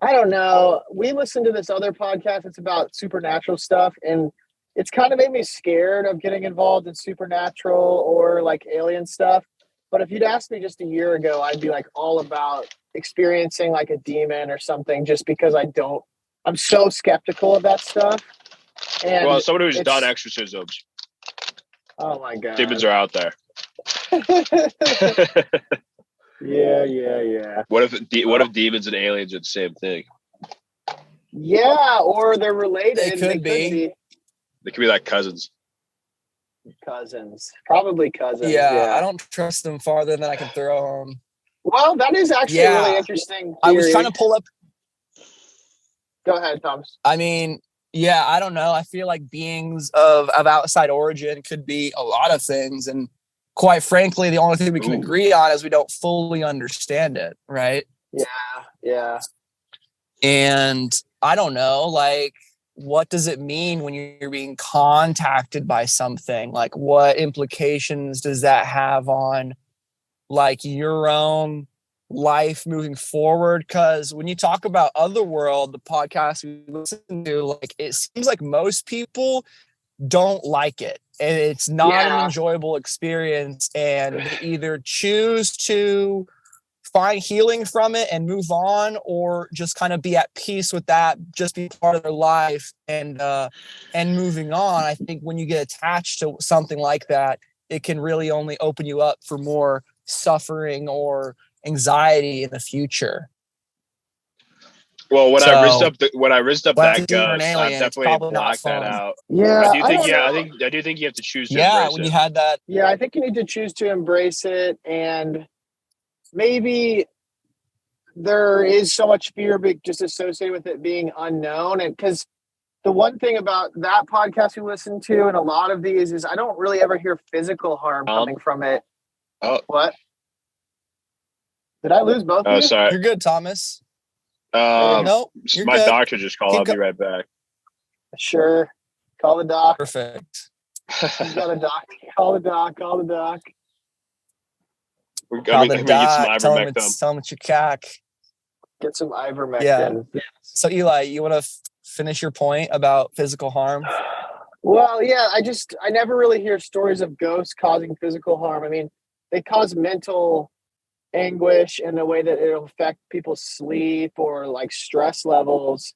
[SPEAKER 3] I don't know. We listened to this other podcast. It's about supernatural stuff, and it's kind of made me scared of getting involved in supernatural or like alien stuff. But if you'd asked me just a year ago, I'd be like all about experiencing like a demon or something just because I'm so skeptical of that stuff. And
[SPEAKER 4] well, someone who's done exorcisms.
[SPEAKER 3] Oh my God.
[SPEAKER 4] Demons are out there.
[SPEAKER 3] Yeah.
[SPEAKER 4] What if demons and aliens are the same thing?
[SPEAKER 3] Yeah, or they're related.
[SPEAKER 2] They could be.
[SPEAKER 4] They could be like cousins.
[SPEAKER 3] Probably cousins.
[SPEAKER 2] Yeah, I don't trust them farther than I can throw them.
[SPEAKER 3] Well, that is actually a really interesting theory.
[SPEAKER 2] I was trying to pull up.
[SPEAKER 3] Go ahead, Thomas.
[SPEAKER 2] I mean, yeah, I don't know. I feel like beings of outside origin could be a lot of things. And quite frankly, the only thing we can agree on is we don't fully understand it, right?
[SPEAKER 3] Yeah.
[SPEAKER 2] And I don't know, like, what does it mean when you're being contacted by something? Like, what implications does that have on, like, your own life moving forward? Because when you talk about Otherworld, the podcast we listen to, like, it seems like most people don't like it, and it's not an enjoyable experience, and they either choose to find healing from it and move on, or just kind of be at peace with that, just be part of their life and moving on. I think when you get attached to something like that, it can really only open you up for more suffering or anxiety in the future.
[SPEAKER 4] Well, when I rizzed up that ghost, I definitely blacked that out.
[SPEAKER 3] Yeah,
[SPEAKER 4] I do think you have to choose to embrace
[SPEAKER 2] when
[SPEAKER 4] it.
[SPEAKER 2] you had that.
[SPEAKER 3] Yeah, I think you need to choose to embrace it, and maybe there is so much fear just associated with it being unknown. And because the one thing about that podcast we listen to and a lot of these is I don't really ever hear physical harm coming from it.
[SPEAKER 4] Oh,
[SPEAKER 3] what? Did I lose both of you?
[SPEAKER 4] Sorry.
[SPEAKER 2] You're good, Thomas.
[SPEAKER 3] Nope.
[SPEAKER 4] My doctor just called. I'll be right back.
[SPEAKER 3] Sure. Call the doc.
[SPEAKER 2] Perfect.
[SPEAKER 3] You got a doc. Call the doc. Call the doc.
[SPEAKER 2] Tell him it's your cack.
[SPEAKER 3] Get some ivermectin.
[SPEAKER 2] Yeah. So Eli, you want to finish your point about physical harm?
[SPEAKER 3] Well, yeah, I never really hear stories of ghosts causing physical harm. I mean, they cause mental anguish in the way that it'll affect people's sleep or like stress levels.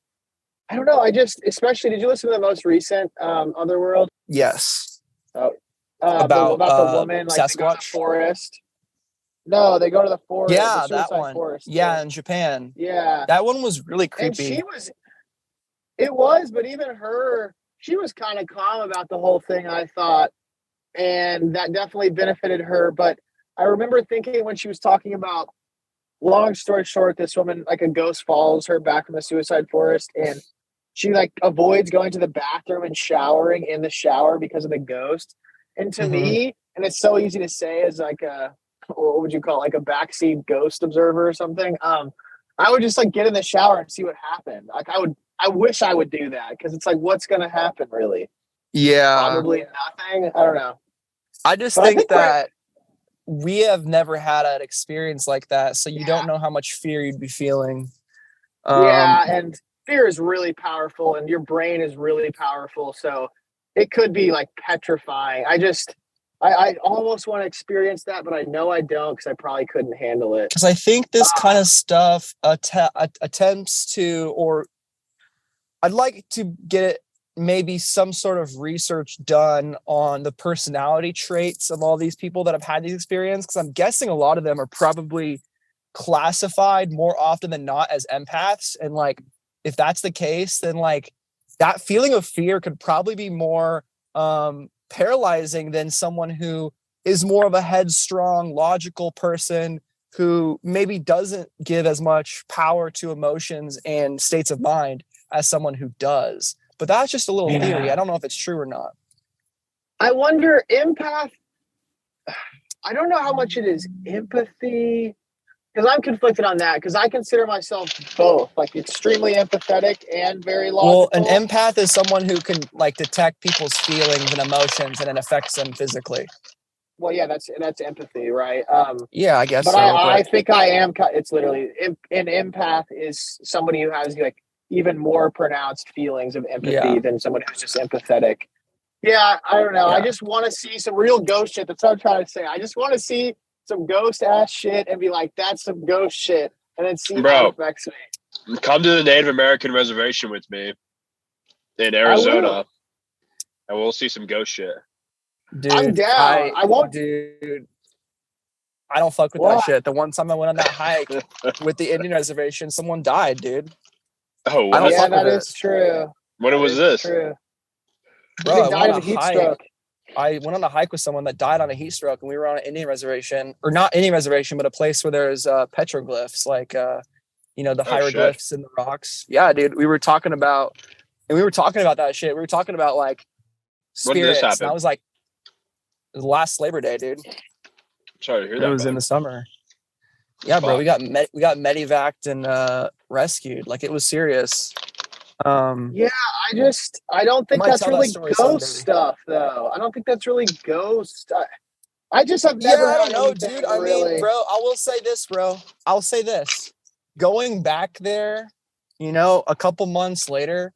[SPEAKER 3] I don't know. Especially, did you listen to the most recent Otherworld?
[SPEAKER 2] Yes.
[SPEAKER 3] About the woman, like
[SPEAKER 2] Sasquatch?
[SPEAKER 3] they go to the forest. No, they go to the forest.
[SPEAKER 2] Yeah, that one.
[SPEAKER 3] Forest,
[SPEAKER 2] yeah, in Japan.
[SPEAKER 3] Yeah.
[SPEAKER 2] That one was really creepy.
[SPEAKER 3] And it was, but even her, she was kind of calm about the whole thing, I thought. And that definitely benefited her. But I remember thinking when she was talking about, long story short, this woman, like a ghost follows her back from the suicide forest, and she like avoids going to the bathroom and showering in the shower because of the ghost. And to me, and it's so easy to say as like what would you call it, like a backseat ghost observer or something, I would just like get in the shower and see what happened. Like I wish I would do that, because it's like, what's going to happen really?
[SPEAKER 2] Yeah.
[SPEAKER 3] Probably nothing. I don't know.
[SPEAKER 2] I think that we have never had an experience like that, so you don't know how much fear you'd be feeling.
[SPEAKER 3] And fear is really powerful, and your brain is really powerful, so it could be like petrifying. I almost want to experience that, but I know I don't, because I probably couldn't handle it.
[SPEAKER 2] Because I think this kind of stuff attempts to, or I'd like to get maybe some sort of research done on the personality traits of all these people that have had these experiences, because I'm guessing a lot of them are probably classified more often than not as empaths. And like, if that's the case, then like that feeling of fear could probably be more paralyzing than someone who is more of a headstrong, logical person who maybe doesn't give as much power to emotions and states of mind as someone who does. But that's just a little theory. I don't know if it's true or not.
[SPEAKER 3] I wonder, empath, I don't know how much it is empathy, because I'm conflicted on that, because I consider myself both, like extremely empathetic and very logical.
[SPEAKER 2] Well, an empath is someone who can like detect people's feelings and emotions, and it affects them physically.
[SPEAKER 3] Well, yeah, that's empathy, right?
[SPEAKER 2] Yeah, I guess.
[SPEAKER 3] But I think I am. It's literally an empath is somebody who has like even more pronounced feelings of empathy than someone who's just empathetic. Yeah, I don't know. Yeah. I just want to see some real ghost shit. That's what I'm trying to say. I just want to see some ghost ass shit and be like, that's some ghost shit, and then see how it affects me.
[SPEAKER 4] Come to the Native American reservation with me in Arizona, and we'll see some ghost shit.
[SPEAKER 2] Dude,
[SPEAKER 3] I'm down. I won't.
[SPEAKER 2] Dude, I don't fuck with that shit. The one time I went on that hike with the Indian reservation, someone died, dude.
[SPEAKER 4] Oh,
[SPEAKER 3] I don't fuck with it. Is true.
[SPEAKER 4] When was this?
[SPEAKER 3] True.
[SPEAKER 2] Bro,
[SPEAKER 3] I died of a heat stroke.
[SPEAKER 2] I went on a hike with someone that died on a heat stroke, and we were on an Indian reservation, or not Indian reservation, but a place where there's petroglyphs, like the hieroglyphs in the rocks. Yeah, dude, we were talking about that shit. We were talking about like spirits, and I was like, it was last Labor Day, dude.
[SPEAKER 4] Sorry to hear that.
[SPEAKER 2] It was in the summer. Yeah, bro, we got medevaced and rescued. Like, it was serious.
[SPEAKER 3] Yeah, I don't think that's really ghost stuff, though. I don't think that's really ghost. I just have never.
[SPEAKER 2] I don't know, dude. I mean, bro, I will say this, bro. I'll say this. Going back there, a couple months later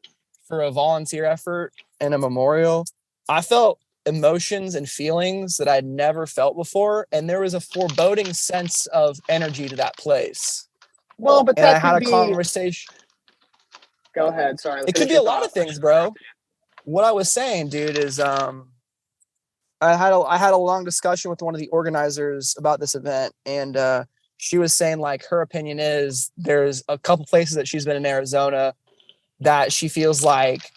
[SPEAKER 2] for a volunteer effort and a memorial, I felt emotions and feelings that I'd never felt before. And there was a foreboding sense of energy to that place.
[SPEAKER 3] Well, but
[SPEAKER 2] and
[SPEAKER 3] that
[SPEAKER 2] I had
[SPEAKER 3] could
[SPEAKER 2] a
[SPEAKER 3] be...
[SPEAKER 2] conversation.
[SPEAKER 3] Go ahead. Sorry.
[SPEAKER 2] It could be a lot of things, bro. What I was saying, dude, is I had a long discussion with one of the organizers about this event, and she was saying, like, her opinion is there's a couple places that she's been in Arizona that she feels like,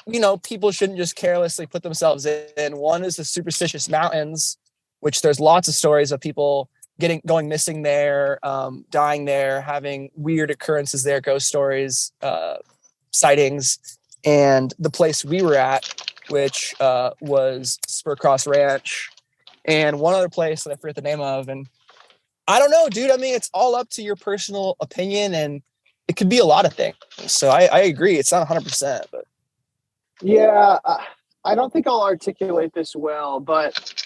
[SPEAKER 2] you know, people shouldn't just carelessly put themselves in. One is the Superstitious Mountains, which there's lots of stories of people going missing there, dying there, having weird occurrences there, ghost stories, sightings. And the place we were at, which was Spurcross Ranch, and one other place that I forget the name of. And I don't know, dude. I mean, it's all up to your personal opinion, and it could be a lot of things. So I agree. It's not 100%, but
[SPEAKER 3] yeah, I don't think I'll articulate this well, but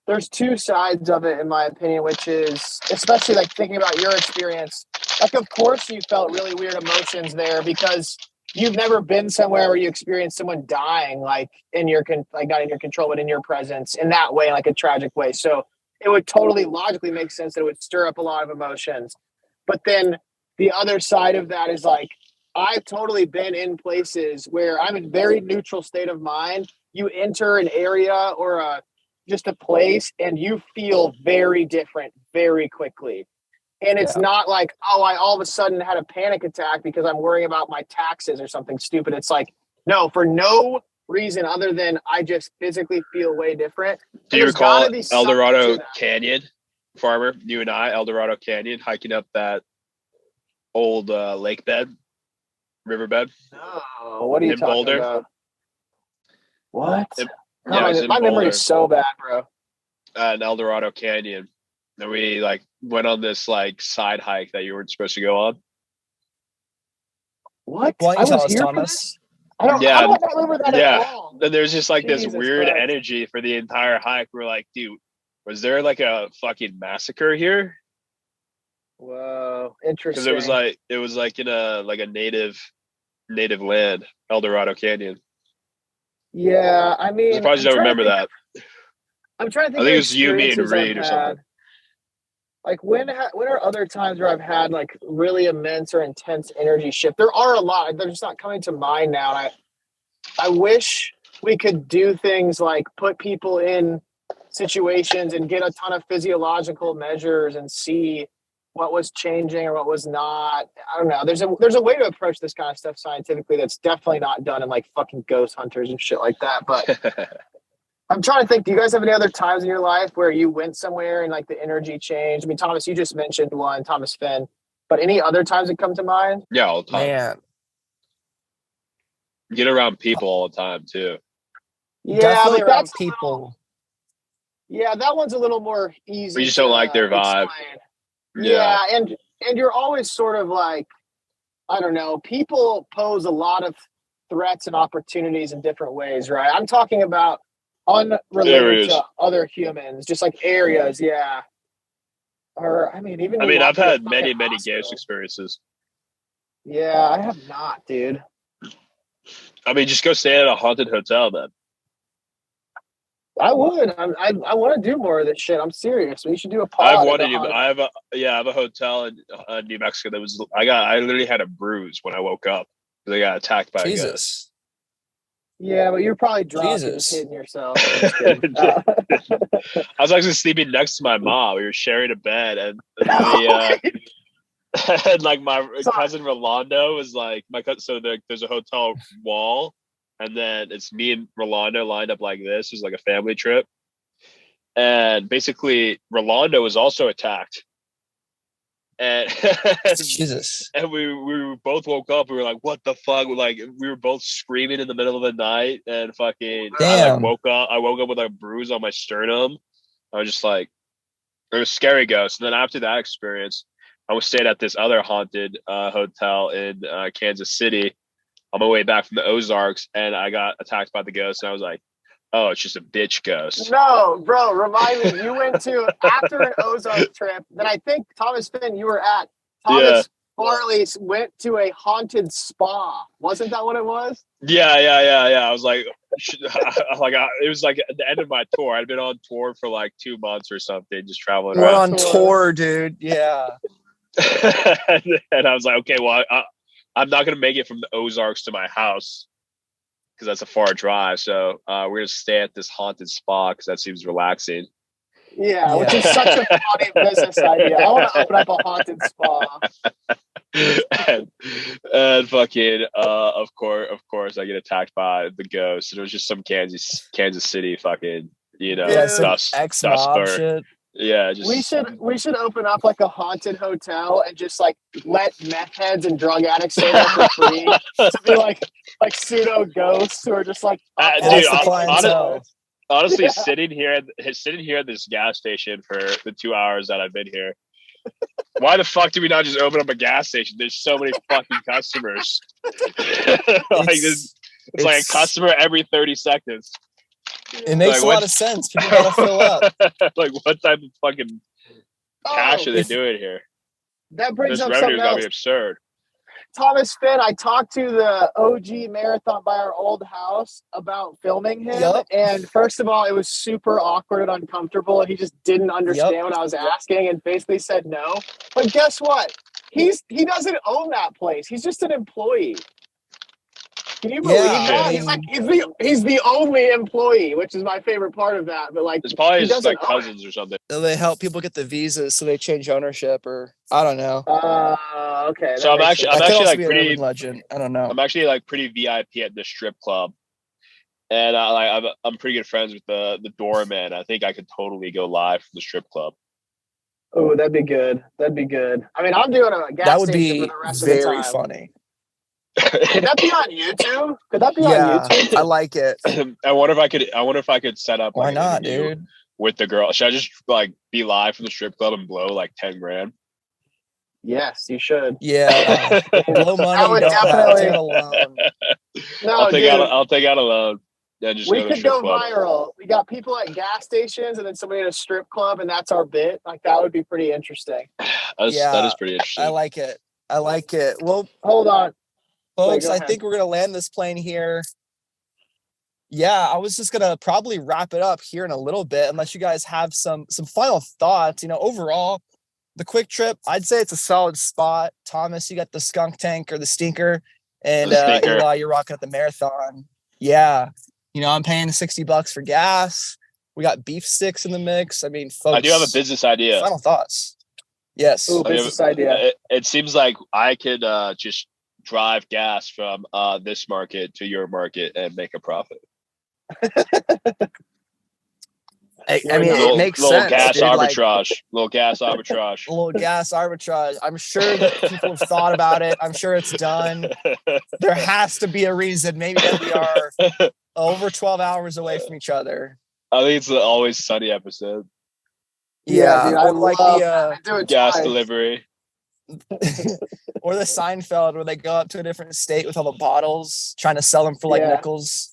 [SPEAKER 3] there's two sides of it, in my opinion, which is, especially like thinking about your experience, like, of course you felt really weird emotions there because you've never been somewhere where you experienced someone dying, like not in your control, but in your presence in that way, like a tragic way. So it would totally logically make sense that it would stir up a lot of emotions. But then the other side of that is, like, I've totally been in places where I'm in very neutral state of mind. You enter an area or just a place and you feel very different very quickly. And it's not like, oh, I all of a sudden had a panic attack because I'm worrying about my taxes or something stupid. It's like, no, for no reason other than I just physically feel way different.
[SPEAKER 4] Do you recall Eldorado Canyon, Farmer? You and I, Eldorado Canyon, hiking up that old lake bed, riverbed.
[SPEAKER 3] Oh, what are you talking about? What? My memory is so bad, bro.
[SPEAKER 4] In Eldorado Canyon. And we like went on this like side hike that you weren't supposed to go on.
[SPEAKER 3] What?
[SPEAKER 2] Why don't you tell us, Thomas?
[SPEAKER 3] I don't remember that at all.
[SPEAKER 4] And there's just like this weird energy for the entire hike. We're like, dude, was there like a fucking massacre here?
[SPEAKER 3] Whoa, interesting.
[SPEAKER 4] Because it was like in a native land, Eldorado Canyon.
[SPEAKER 3] Yeah, I mean,
[SPEAKER 4] I probably don't remember that.
[SPEAKER 3] I'm trying to think.
[SPEAKER 4] I think it was you, me, and Reed or something.
[SPEAKER 3] Like, when are other times where I've had like really immense or intense energy shift? There are a lot. They're just not coming to mind now. And I wish we could do things like put people in situations and get a ton of physiological measures and see what was changing or what was not. I don't know. There's a way to approach this kind of stuff scientifically that's definitely not done in like fucking ghost hunters and shit like that. But I'm trying to think, do you guys have any other times in your life where you went somewhere and like the energy changed? I mean, Thomas, you just mentioned one, Thomas Finn, but any other times that come to mind?
[SPEAKER 4] Yeah, all the time.
[SPEAKER 2] Man.
[SPEAKER 4] Get around people all the time too.
[SPEAKER 3] Yeah,
[SPEAKER 2] definitely around people.
[SPEAKER 3] Yeah, that one's a little more easy.
[SPEAKER 4] We just don't like their vibe.
[SPEAKER 3] Yeah, and you're always sort of like, I don't know, people pose a lot of threats and opportunities in different ways, right? I'm talking about unrelated to other humans, just like areas, yeah. Or I mean,
[SPEAKER 4] I've had many ghost experiences.
[SPEAKER 3] Yeah, I have not, dude.
[SPEAKER 4] I mean, just go stay at a haunted hotel then.
[SPEAKER 3] I would. I want to do more of this shit. I'm serious. We should do a pod.
[SPEAKER 4] I have a hotel in New Mexico that was. I literally had a bruise when I woke up because I got attacked by a ghost.
[SPEAKER 3] Yeah, but you're probably drunk and kidding yourself.
[SPEAKER 4] I was actually sleeping next to my mom. We were sharing a bed, and and like my cousin Rolando was like my cousin. So there's a hotel wall, and then it's me and Rolando lined up like this. It was like a family trip, and basically Rolando was also attacked. And
[SPEAKER 2] Jesus.
[SPEAKER 4] And we both woke up. We were like, "What the fuck?" Like we were both screaming in the middle of the night, and fucking.
[SPEAKER 2] Damn.
[SPEAKER 4] I woke up with a bruise on my sternum. I was just like, it was scary ghost. And then after that experience, I was staying at this other haunted hotel in Kansas City on my way back from the Ozarks, and I got attacked by the ghost. And I was like, "Oh, it's just a bitch ghost."
[SPEAKER 3] No, bro, remind me. You went to, after an Ozark trip that I think, Thomas Finn, you were at. Thomas, Farley went to a haunted spa. Wasn't that what it was?
[SPEAKER 4] Yeah. I was like, it was like at the end of my tour. I'd been on tour for like 2 months or something, just traveling
[SPEAKER 2] We're
[SPEAKER 4] around.
[SPEAKER 2] on tour, dude. Yeah.
[SPEAKER 4] And I was like, okay, well, I'm not going to make it from the Ozarks to my house because that's a far drive. So we're going to stay at this haunted spa because that seems relaxing.
[SPEAKER 3] Yeah, which is such a funny business idea. I want to open up a haunted spa.
[SPEAKER 4] and fucking, of course, I get attacked by the ghost. And it was just some Kansas City fucking,
[SPEAKER 2] ex-mob shit.
[SPEAKER 4] Yeah, just
[SPEAKER 3] we should open up like a haunted hotel and just like let meth heads and drug addicts stay there for free to be like pseudo ghosts who are just like
[SPEAKER 4] dude, honestly, sitting here at this gas station for the 2 hours that I've been here. Why the fuck do we not just open up a gas station? There's so many fucking customers. It's like a customer every 30 seconds.
[SPEAKER 2] It makes a lot of sense. People gotta fill up.
[SPEAKER 4] Like, what type of fucking cash are they doing here?
[SPEAKER 3] That brings
[SPEAKER 4] this
[SPEAKER 3] up
[SPEAKER 4] revenue
[SPEAKER 3] something
[SPEAKER 4] gotta
[SPEAKER 3] else.
[SPEAKER 4] be absurd.
[SPEAKER 3] Thomas Finn, I talked to the OG marathon by our old house about filming him.
[SPEAKER 2] Yep.
[SPEAKER 3] And first of all, it was super awkward and uncomfortable. And he just didn't understand what I was asking and basically said no. But guess what? He doesn't own that place. He's just an employee. Can you believe that? He's the only employee, which is my favorite part of that. But like,
[SPEAKER 4] it's probably just like cousins or something.
[SPEAKER 2] They help people get the visas, so they change ownership, or I don't know.
[SPEAKER 3] Okay.
[SPEAKER 4] So I'm actually like pretty
[SPEAKER 2] legend. I don't know.
[SPEAKER 4] I'm actually like pretty VIP at the strip club, and I'm pretty good friends with the doorman. I think I could totally go live from the strip club.
[SPEAKER 3] Oh, that'd be good. That'd be good. I mean, I'm doing a gas station for the rest of the time.
[SPEAKER 2] Very funny.
[SPEAKER 3] Could that be on YouTube? Could that be on YouTube?
[SPEAKER 2] I like it.
[SPEAKER 4] I wonder if I could set up.
[SPEAKER 2] Why
[SPEAKER 4] like,
[SPEAKER 2] not, dude?
[SPEAKER 4] With the girl, should I just like be live from the strip club and blow like 10 grand?
[SPEAKER 3] Yes, you should.
[SPEAKER 2] Yeah, blow money.
[SPEAKER 3] I would definitely.
[SPEAKER 2] Alone.
[SPEAKER 3] No,
[SPEAKER 4] I'll take out a loan. Yeah, just
[SPEAKER 3] we could go viral. We got people at gas stations and then somebody at a strip club, and that's our bit. Like that would be pretty interesting.
[SPEAKER 4] That is pretty interesting.
[SPEAKER 2] I like it. Well,
[SPEAKER 3] hold on.
[SPEAKER 2] Folks, I think we're going to land this plane here. Yeah, I was just going to probably wrap it up here in a little bit, unless you guys have some final thoughts. Overall, the quick trip, I'd say it's a solid spot. Thomas, you got the skunk tank or the stinker, and Eli, you're rocking at the marathon. Yeah, I'm paying $60 for gas. We got beef sticks in the mix. I mean, folks,
[SPEAKER 4] I do have a business idea.
[SPEAKER 2] Final thoughts. Yes.
[SPEAKER 3] Ooh, business idea.
[SPEAKER 4] It seems like I could just drive gas from this market to your market and make a profit.
[SPEAKER 2] It makes sense.
[SPEAKER 4] Little gas arbitrage.
[SPEAKER 2] I'm sure that people have thought about it. I'm sure it's done. There has to be a reason. Maybe that we are over 12 hours away from each other.
[SPEAKER 4] I think it's the Always Sunny episode.
[SPEAKER 3] Yeah, dude, I like
[SPEAKER 4] the gas delivery.
[SPEAKER 2] Or the Seinfeld where they go up to a different state with all the bottles, trying to sell them for nickels.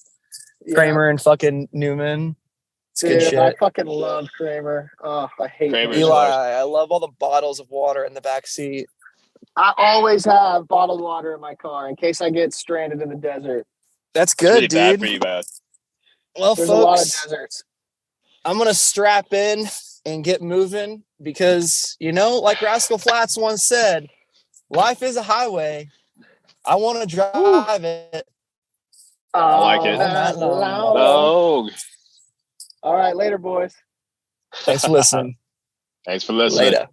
[SPEAKER 2] Kramer and fucking Newman. It's good shit.
[SPEAKER 3] I fucking love Kramer. Oh, I hate
[SPEAKER 2] Eli. I love all the bottles of water in the back seat.
[SPEAKER 3] I always have bottled water in my car in case I get stranded in the desert.
[SPEAKER 2] That's good,
[SPEAKER 4] really
[SPEAKER 2] dude.
[SPEAKER 4] Bad for you, man.
[SPEAKER 2] Well,
[SPEAKER 3] there's
[SPEAKER 2] folks,
[SPEAKER 3] a lot of deserts.
[SPEAKER 2] I'm gonna strap in and get moving because like Rascal Flatts once said, life is a highway. I want to drive it.
[SPEAKER 4] I like it.
[SPEAKER 3] No. All right, later, boys.
[SPEAKER 2] Thanks for listening.
[SPEAKER 4] Thanks for listening.
[SPEAKER 2] Later.